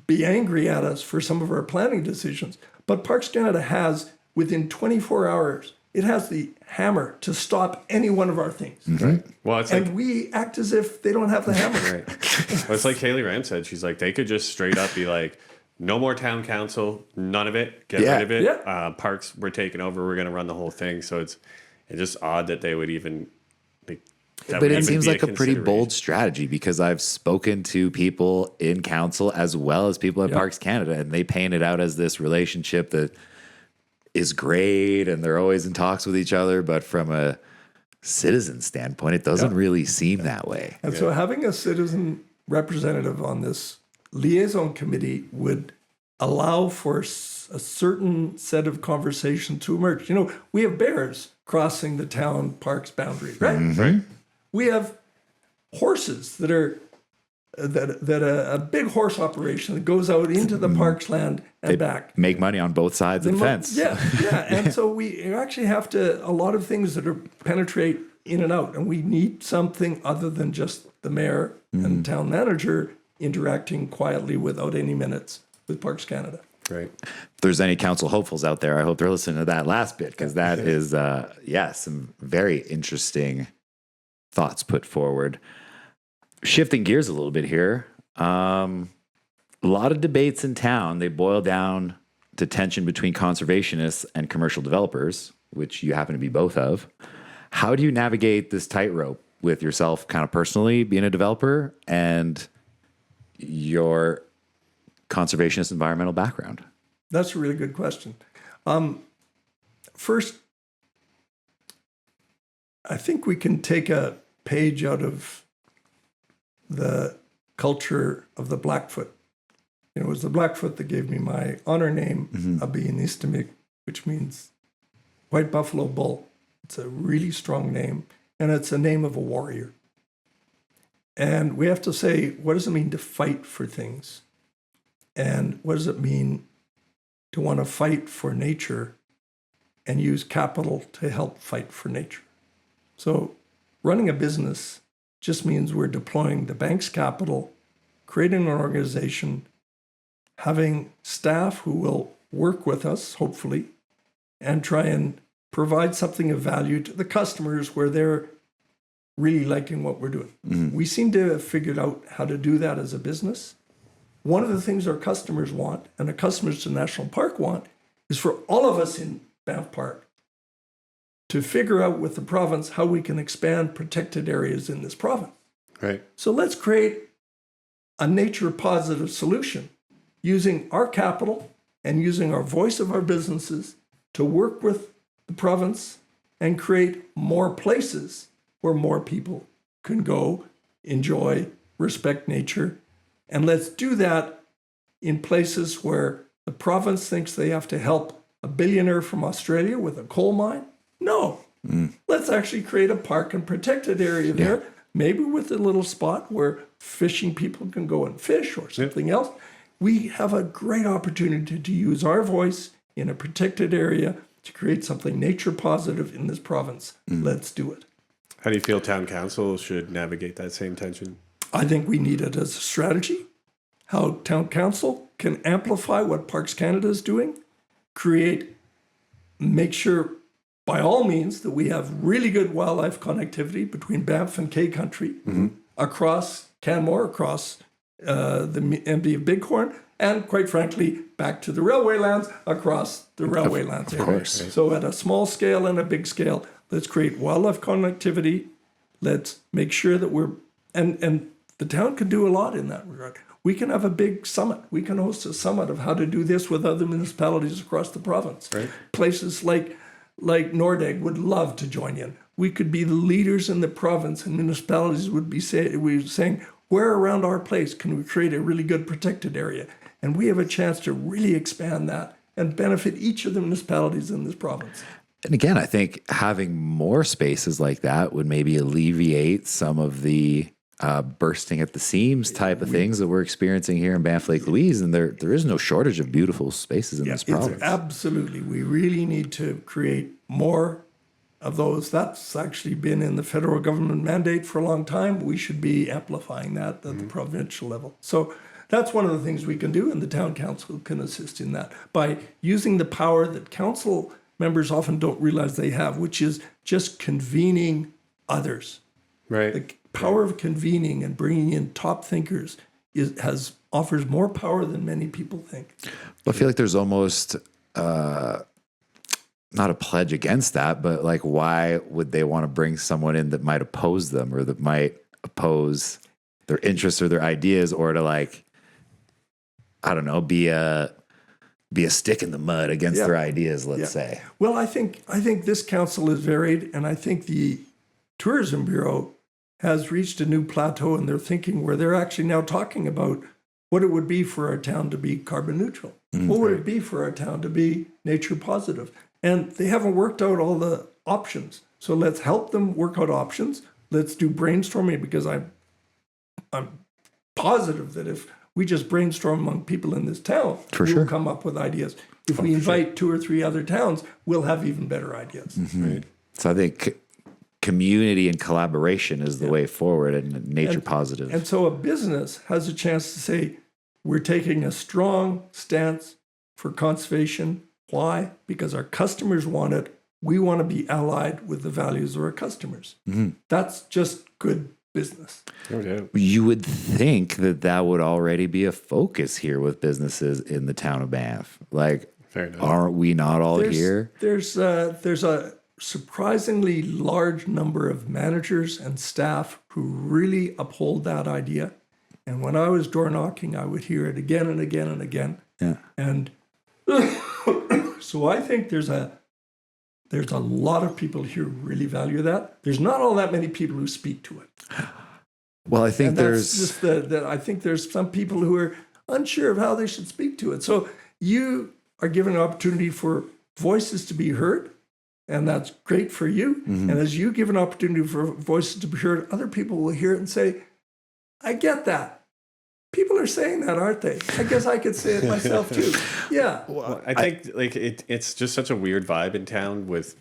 be angry at us for some of our planning decisions, but Parks Canada has, within 24 hours, it has the hammer to stop any one of our things. Right. Well, it's and we act as if they don't have the hammer. Right. Well, it's like Kaylee Ram said. She's like, they could just straight up be like, no more town council, none of it, get rid of it. Yeah. Parks, we're taking over. We're going to run the whole thing. So it's just odd that they would even. But it seems like a pretty bold strategy because I've spoken to people in council as well as people at Parks Canada, and they paint it out as this relationship that is great and they're always in talks with each other. But from a citizen standpoint, it doesn't really seem that way. And so having a citizen representative on this liaison committee would allow for a certain set of conversation to emerge. You know, we have bears crossing the town parks boundary, right? Right. We have horses that are a big horse operation that goes out into the parks land and back. Make money on both sides of the fence. Yeah. And so we actually have to, a lot of things that are penetrate in and out, and we need something other than just the mayor and town manager interacting quietly without any minutes with Parks Canada. Right. If there's any council hopefuls out there, I hope they're listening to that last bit because that is, some very interesting thoughts put forward. Shifting gears a little bit here. A lot of debates in town. They boil down to tension between conservationists and commercial developers, which you happen to be both of. How do you navigate this tightrope with yourself kind of personally being a developer and your conservationist environmental background? That's a really good question. First, I think we can take a page out of the culture of the Blackfoot. It was the Blackfoot that gave me my honor name, Abiyanistamik, which means white buffalo bull. It's a really strong name, and it's a name of a warrior. And we have to say, what does it mean to fight for things? And what does it mean to want to fight for nature and use capital to help fight for nature? So running a business just means we're deploying the bank's capital, creating an organization, having staff who will work with us, hopefully, and try and provide something of value to the customers where they're really liking what we're doing. We seem to have figured out how to do that as a business. One of the things our customers want, and the customers to National Park want, is for all of us in Banff Park to figure out with the province how we can expand protected areas in this province. Right. So let's create a nature positive solution using our capital and using our voice of our businesses to work with the province and create more places where more people can go, enjoy, respect nature. And let's do that in places where the province thinks they have to help a billionaire from Australia with a coal mine. No, let's actually create a park and protected area there, maybe with a little spot where fishing people can go and fish or something else. We have a great opportunity to use our voice in a protected area to create something nature positive in this province. Let's do it. How do you feel town council should navigate that same tension? I think we need it as a strategy. How town council can amplify what Parks Canada is doing, make sure by all means that we have really good wildlife connectivity between Banff and K Country, across Canmore, across the MD of Bighorn, and quite frankly, back to the railway lands, across the railway lands. Of course. So at a small scale and a big scale, let's create wildlife connectivity. Let's make sure that and the town can do a lot in that regard. We can have a big summit. We can host a summit of how to do this with other municipalities across the province. Right. Places like Nordegg would love to join in. We could be the leaders in the province, and municipalities would be saying, where around our place can we create a really good protected area? And we have a chance to really expand that and benefit each of the municipalities in this province. And again, I think having more spaces like that would maybe alleviate some of the bursting at the seams type of things that we're experiencing here in Banff Lake Louise. And there is no shortage of beautiful spaces in this province. Absolutely. We really need to create more of those. That's actually been in the federal government mandate for a long time. We should be amplifying that at the provincial level. So that's one of the things we can do, and the town council can assist in that by using the power that council members often don't realize they have, which is just convening others. Right. The power of convening and bringing in top thinkers offers more power than many people think. I feel like there's almost not a pledge against that, but like, why would they want to bring someone in that might oppose them or that might oppose their interests or their ideas, or to like, I don't know, be a stick in the mud against their ideas, let's say. Well, I think this council is varied, and I think the Tourism Bureau has reached a new plateau in their thinking where they're actually now talking about what it would be for our town to be carbon neutral. What would it be for our town to be nature positive? And they haven't worked out all the options. So let's help them work out options. Let's do brainstorming, because I'm positive that if we just brainstorm among people in this town, we'll come up with ideas. If we invite 2 or 3 other towns, we'll have even better ideas. Right. So I think community and collaboration is the way forward, and nature positive. And so a business has a chance to say, we're taking a strong stance for conservation. Why? Because our customers want it. We want to be allied with the values of our customers. That's just good business. No doubt. You would think that would already be a focus here with businesses in the town of Banff. Like, Fair enough. aren't we not all here? There's a surprisingly large number of managers and staff who really uphold that idea. And when I was door knocking, I would hear it again and again and again. Yeah. And so I think there's a lot of people here who really value that. There's not all that many people who speak to it. Well, I think And there's that's just I think there's some people who are unsure of how they should speak to it. So you are given an opportunity for voices to be heard, and that's great for you. And as you give an opportunity for voices to be heard, other people will hear it and say, I get that. People are saying that, aren't they? I guess I could say it myself too. Yeah. Well, I think it's just such a weird vibe in town with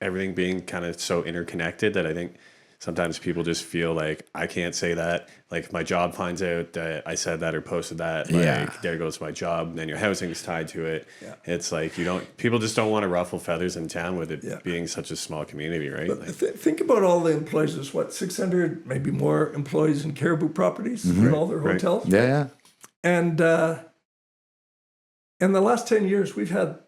everything being kind of so interconnected that I think sometimes people just feel like, I can't say that. Like, if my job finds out that I said that or posted that, like, there goes my job. And then your housing is tied to it. Yeah. It's like, people just don't want to ruffle feathers in town with it being such a small community, right? But think about all the employees. There's 600, maybe more employees in Caribou Properties in all their hotels. Yeah, yeah. And in the last 10 years, we've had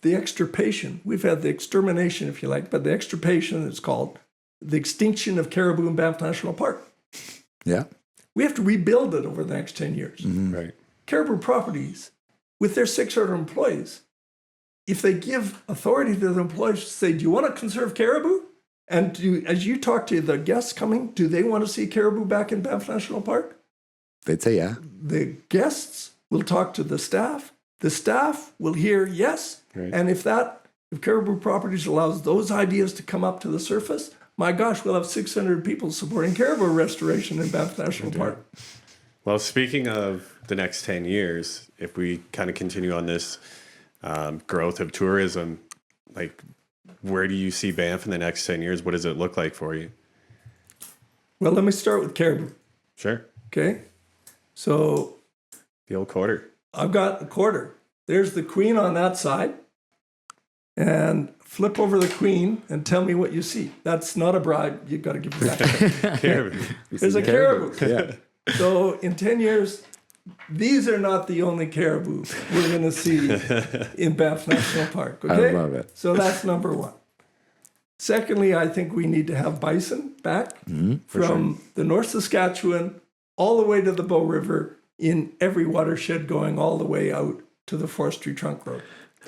the extirpation. We've had the extermination, if you like, but the extirpation is called the extinction of caribou in Banff National Park. Yeah. We have to rebuild it over the next 10 years. Mm-hmm. Right. Caribou Properties, with their 600 employees, if they give authority to the employees to say, do you want to conserve caribou? And as you talk to the guests coming, do they want to see caribou back in Banff National Park? They'd say yeah. The guests will talk to the staff. The staff will hear yes. Right. And if Caribou Properties allows those ideas to come up to the surface, my gosh, we'll have 600 people supporting caribou restoration in Banff National Park. Well, speaking of the next 10 years, if we kind of continue on this growth of tourism, like, where do you see Banff in the next 10 years? What does it look like for you? Well, let me start with caribou. Sure. Okay. So the old quarter. I've got a quarter. There's the queen on that side. And flip over the queen and tell me what you see. That's not a bribe. You've got to give it back. Caribou. There's a caribou. Yeah. So in 10 years, these are not the only caribou we're going to see in Banff National Park. Okay? I love it. So that's number one. Secondly, I think we need to have bison back from the North Saskatchewan all the way to the Bow River in every watershed going all the way out to the Forestry Trunk Road.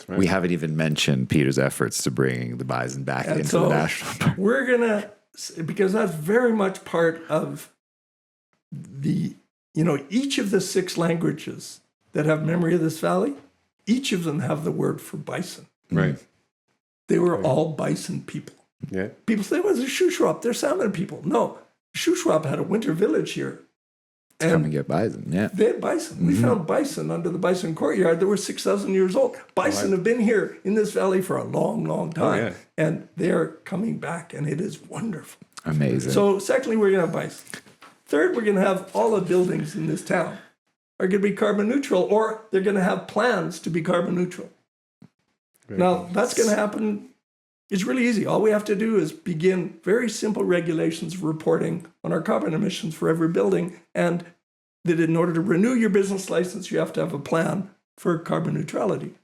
Right. We haven't even mentioned Peter's efforts to bring the bison back into the national park. We're going to, because that's very much part of each of the 6 languages that have memory of this valley, each of them have the word for bison. Right. They were all bison people. Yeah. People say, well, there's Shuswap, they're salmon people. No, Shuswap had a winter village here. Come and get bison, yeah. They had bison. We found bison under the bison courtyard that were 6,000 years old. Bison have been here in this valley for a long, long time. yeah. And they're coming back, and it is wonderful. Amazing. So secondly, we're going to have bison. Third, we're going to have all the buildings in this town are going to be carbon neutral, or they're going to have plans to be carbon neutral. Now, that's going to happen. It's really easy. All we have to do is begin very simple regulations of reporting on our carbon emissions for every building, and that in order to renew your business license, you have to have a plan for carbon neutrality.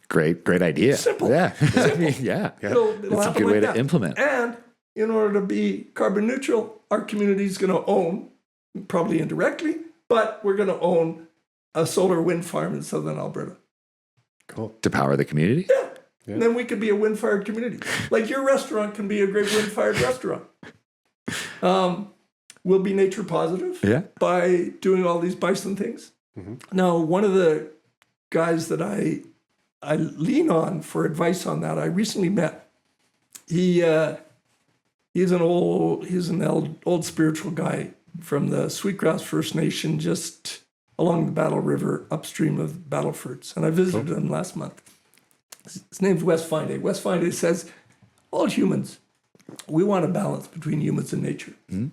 Great idea. Simple. Yeah. Simple. Yeah. It'll It's a happen good way like to implement. And in order to be carbon neutral, our community is going to own, probably indirectly, but we're going to own a solar wind farm in southern Alberta. Cool. To power the community? Yeah. And then we could be a wind-fired community. Like your restaurant can be a great wind-fired restaurant. We'll be nature positive by doing all these bison things. Mm-hmm. Now, one of the guys that I lean on for advice on that, I recently met. He's an old spiritual guy from the Sweetgrass First Nation, just along the Battle River, upstream of Battlefords. And I visited him last month. His name's Wes Finday. Wes Finday says, all humans, we want a balance between humans and nature. Mm-hmm.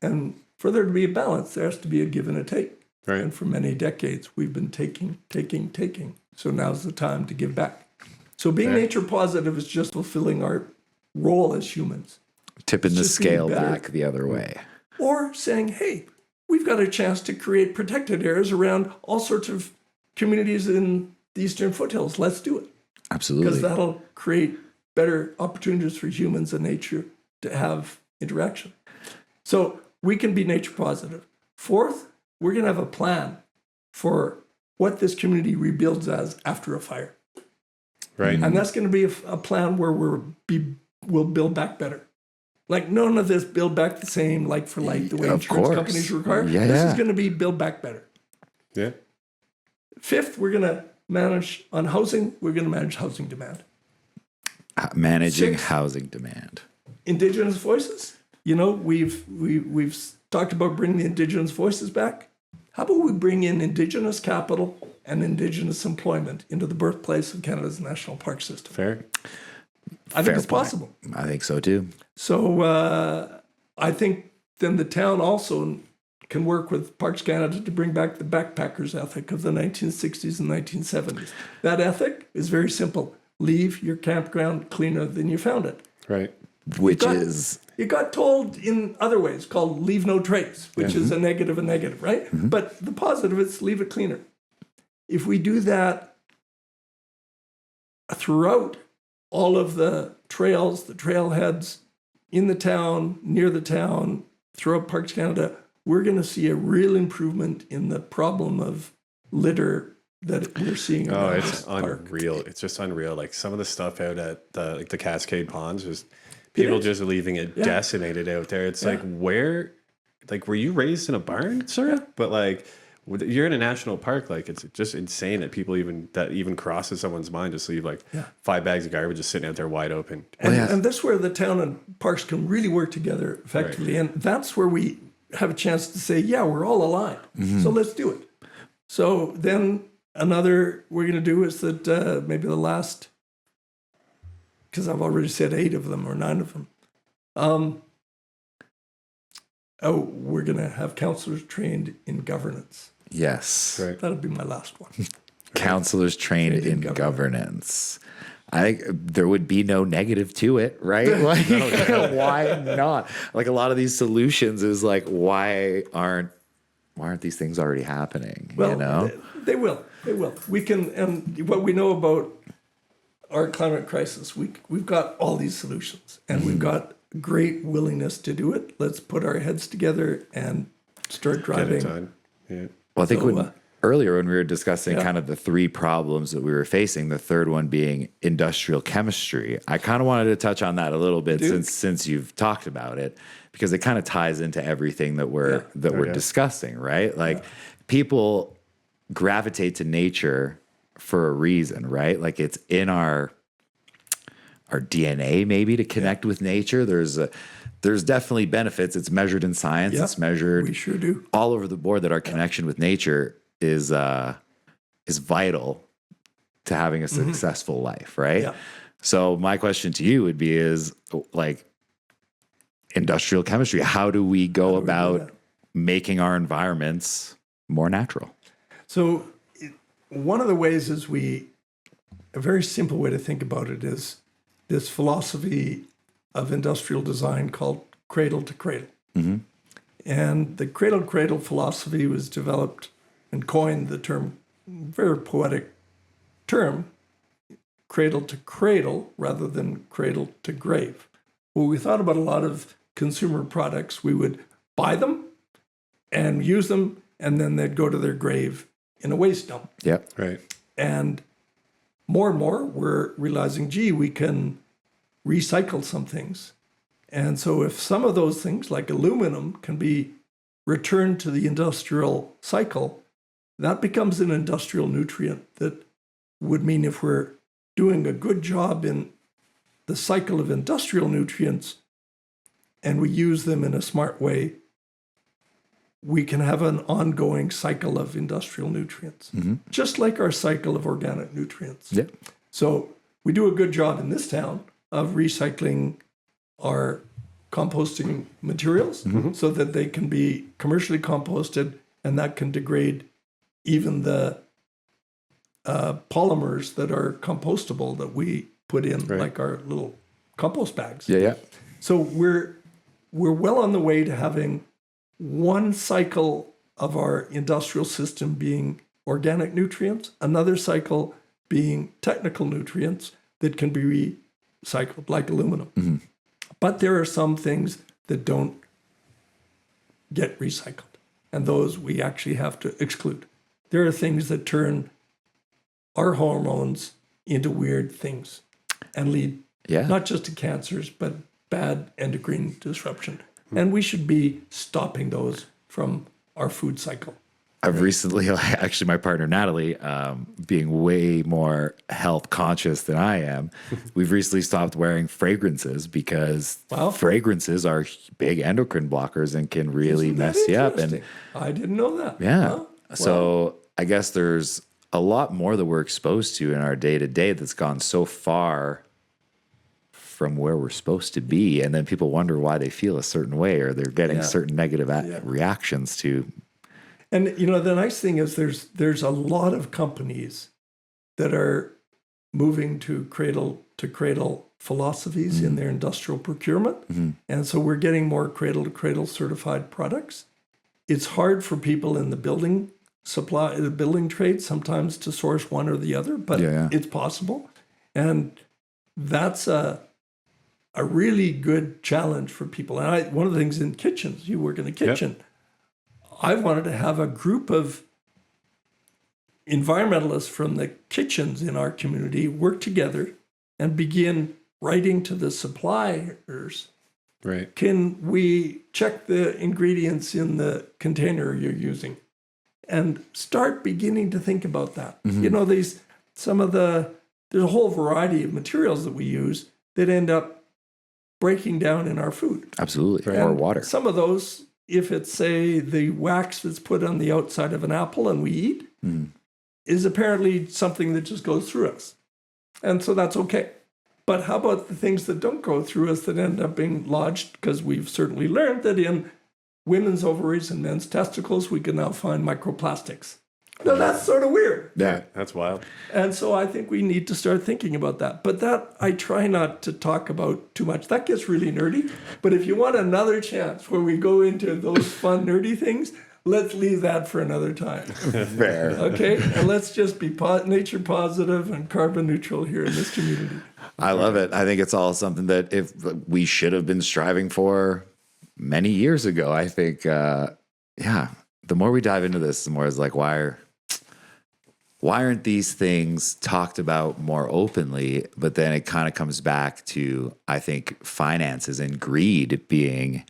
And for there to be a balance, there has to be a give and a take. Right. And for many decades, we've been taking. So now's the time to give back. So being nature positive is just fulfilling our role as humans. Tipping the scale back the other way. Or saying, hey, we've got a chance to create protected areas around all sorts of communities in the Eastern Foothills. Let's do it. Absolutely. Because that'll create better opportunities for humans and nature to have interaction. So we can be nature positive. Fourth, we're going to have a plan for what this community rebuilds as after a fire. Right. And that's going to be a plan where we'll build back better. Like none of this build back the same, like for like, the way insurance companies require. Yeah. This is going to be build back better. Yeah. Fifth, we're going to manage on housing. We're going to manage housing demand. Managing housing demand. Indigenous voices. You know, we've talked about bringing the Indigenous voices back. How about we bring in Indigenous capital and Indigenous employment into the birthplace of Canada's national park system? Fair. I think it's possible. I think so too. So I think then the town also can work with Parks Canada to bring back the backpackers ethic of the 1960s and 1970s. That ethic is very simple. Leave your campground cleaner than you found it. Right. It got told in other ways called leave no trace, which is a negative, right? But the positive is leave it cleaner. If we do that throughout all of the trails, the trailheads in the town, near the town, throughout Parks Canada, we're going to see a real improvement in the problem of litter that we're seeing. Oh, it's unreal. It's just unreal. Like some of the stuff out at the Cascade Ponds, just people just leaving it decimated out there. It's like, were you raised in a barn, sir? Yeah. But like, you're in a national park. Like, it's just insane that people even crosses someone's mind. Just leave 5 bags of garbage just sitting out there wide open. And that's where the town and parks can really work together effectively. Right. And that's where we have a chance to say, yeah, we're all aligned. So let's do it. So then another we're going to do is that maybe the last, because I've already said 8 of them or 9 of them. We're going to have counselors trained in governance. Yes. Right. That'll be my last one. Counselors trained in governance. I think there would be no negative to it, right? Like, why not? Like a lot of these solutions is like, why aren't these things already happening? Well, you know, they will. They will. We can, and what we know about our climate crisis, we've got all these solutions, and we've got great willingness to do it. Let's put our heads together and start driving. Get it done. Yeah. Well, I think earlier when we were discussing kind of the 3 problems that we were facing, the third one being industrial chemistry, I kind of wanted to touch on that a little bit since you've talked about it, because it kind of ties into everything that we're discussing, right? Like people gravitate to nature for a reason, right? Like it's in our DNA maybe to connect with nature. There's definitely benefits. It's measured in science. It's measured. We sure do. All over the board that our connection with nature is vital to having a successful life, right? Yeah. So my question to you would be is like industrial chemistry. How do we go about making our environments more natural? So one of the ways is a very simple way to think about it is this philosophy of industrial design called cradle to cradle. And the cradle to cradle philosophy was developed and coined the term, very poetic term, cradle to cradle rather than cradle to grave. Well, we thought about a lot of consumer products. We would buy them and use them, and then they'd go to their grave in a waste dump. Yep. Right. And more we're realizing, we can recycle some things. And so if some of those things, like aluminum, can be returned to the industrial cycle, that becomes an industrial nutrient that would mean if we're doing a good job in the cycle of industrial nutrients and we use them in a smart way, we can have an ongoing cycle of industrial nutrients, just like our cycle of organic nutrients. Yep. So we do a good job in this town of recycling our composting materials so that they can be commercially composted, and that can degrade even the polymers that are compostable that we put in, like our little compost bags. Yeah. So we're well on the way to having one cycle of our industrial system being organic nutrients, another cycle being technical nutrients that can be recycled, like aluminum. But there are some things that don't get recycled, and those we actually have to exclude. There are things that turn our hormones into weird things and lead not just to cancers, but bad endocrine disruption. And we should be stopping those from our food cycle. I've recently, actually, my partner Natalie, being way more health conscious than I am, we've recently stopped wearing fragrances because fragrances are big endocrine blockers and can really mess you up. And I didn't know that. Yeah. Huh? So I guess there's a lot more that we're exposed to in our day to day that's gone so far from where we're supposed to be. And then people wonder why they feel a certain way, or they're getting certain negative reactions to. And, the nice thing is there's a lot of companies that are moving to cradle philosophies in their industrial procurement. And so we're getting more cradle to cradle certified products. It's hard for people in the building trade sometimes to source one or the other, but it's possible. And that's a really good challenge for people. And one of the things in kitchens, you work in the kitchen, I wanted to have a group of environmentalists from the kitchens in our community work together and begin writing to the suppliers. Right. Can we check the ingredients in the container you're using? And start beginning to think about that. There's a whole variety of materials that we use that end up breaking down in our food. Absolutely. Or water. Some of those, if it's, say, the wax that's put on the outside of an apple and we eat, is apparently something that just goes through us. And so that's okay. But how about the things that don't go through us that end up being lodged? Because we've certainly learned that in women's ovaries and men's testicles, we can now find microplastics. Now, that's sort of weird. Yeah, that's wild. And so I think we need to start thinking about that. But that I try not to talk about too much. That gets really nerdy. But if you want another chance where we go into those fun, nerdy things, let's leave that for another time. Fair. Okay? And let's just be nature positive and carbon neutral here in this community. I love it. I think it's all something that if we should have been striving for many years ago. I think, the more we dive into this, the more it's like, why aren't these things talked about more openly? But then it kind of comes back to, I think, finances and greed being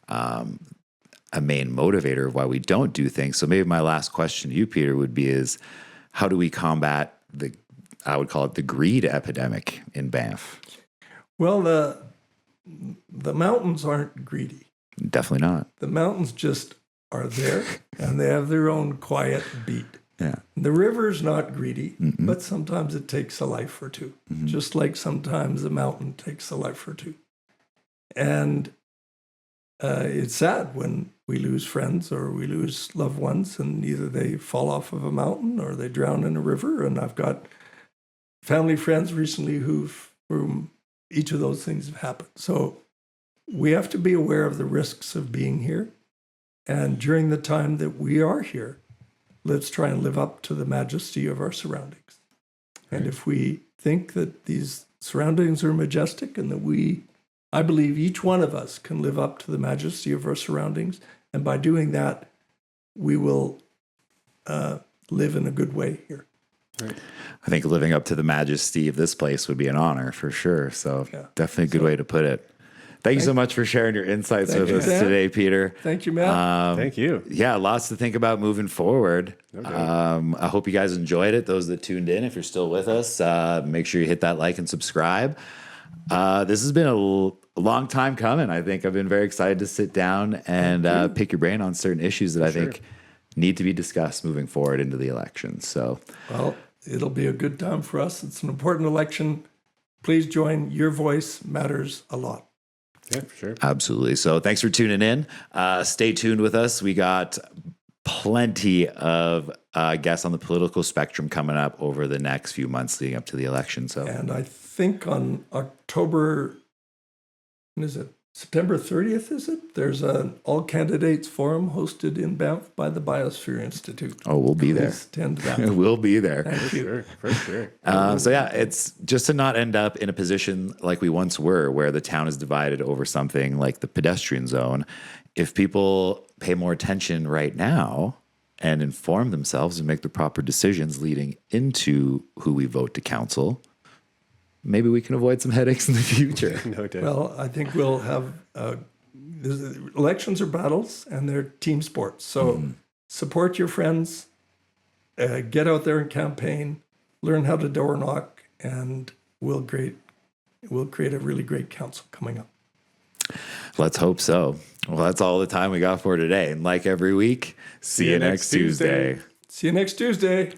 a main motivator of why we don't do things. So maybe my last question to you, Peter, would be is how do we combat I would call it the greed epidemic in Banff? Well, the mountains aren't greedy. Definitely not. The mountains just are there, and they have their own quiet beat. Yeah. The river's not greedy, but sometimes it takes a life or two, just like sometimes a mountain takes a life or two. And it's sad when we lose friends or we lose loved ones, and either they fall off of a mountain or they drown in a river. And I've got family friends recently whom each of those things have happened. So we have to be aware of the risks of being here. And during the time that we are here, let's try and live up to the majesty of our surroundings. Right. And if we think that these surroundings are majestic and that I believe each one of us can live up to the majesty of our surroundings, and by doing that, we will live in a good way here. Right. I think living up to the majesty of this place would be an honor for sure. So definitely a good way to put it. Thank you so much for sharing your insights with us today, Peter. Thank you, Matt. Thank you. Yeah, lots to think about moving forward. Okay. I hope you guys enjoyed it. Those that tuned in, if you're still with us, make sure you hit that like and subscribe. This has been a long time coming. I think I've been very excited to sit down and pick your brain on certain issues that I think need to be discussed moving forward into the election. So, well, it'll be a good time for us. It's an important election. Please join. Your voice matters a lot. Yeah, for sure. Absolutely. So thanks for tuning in. Stay tuned with us. We got plenty of guests on the political spectrum coming up over the next few months leading up to the election. So, and I think on September 30th, is it? There's an all candidates forum hosted in Banff by the Biosphere Institute. Oh, we'll be there. Attend that. We'll be there. Thank you. For sure. So yeah, it's just to not end up in a position like we once were, where the town is divided over something like the pedestrian zone. If people pay more attention right now and inform themselves and make the proper decisions leading into who we vote to council, maybe we can avoid some headaches in the future. No doubt. Well, I think we'll have elections are battles and they're team sports. So support your friends, get out there and campaign, learn how to door knock, and we'll create a really great council coming up. Let's hope so. Well, that's all the time we got for today. And like every week, see you next Tuesday. See you next Tuesday.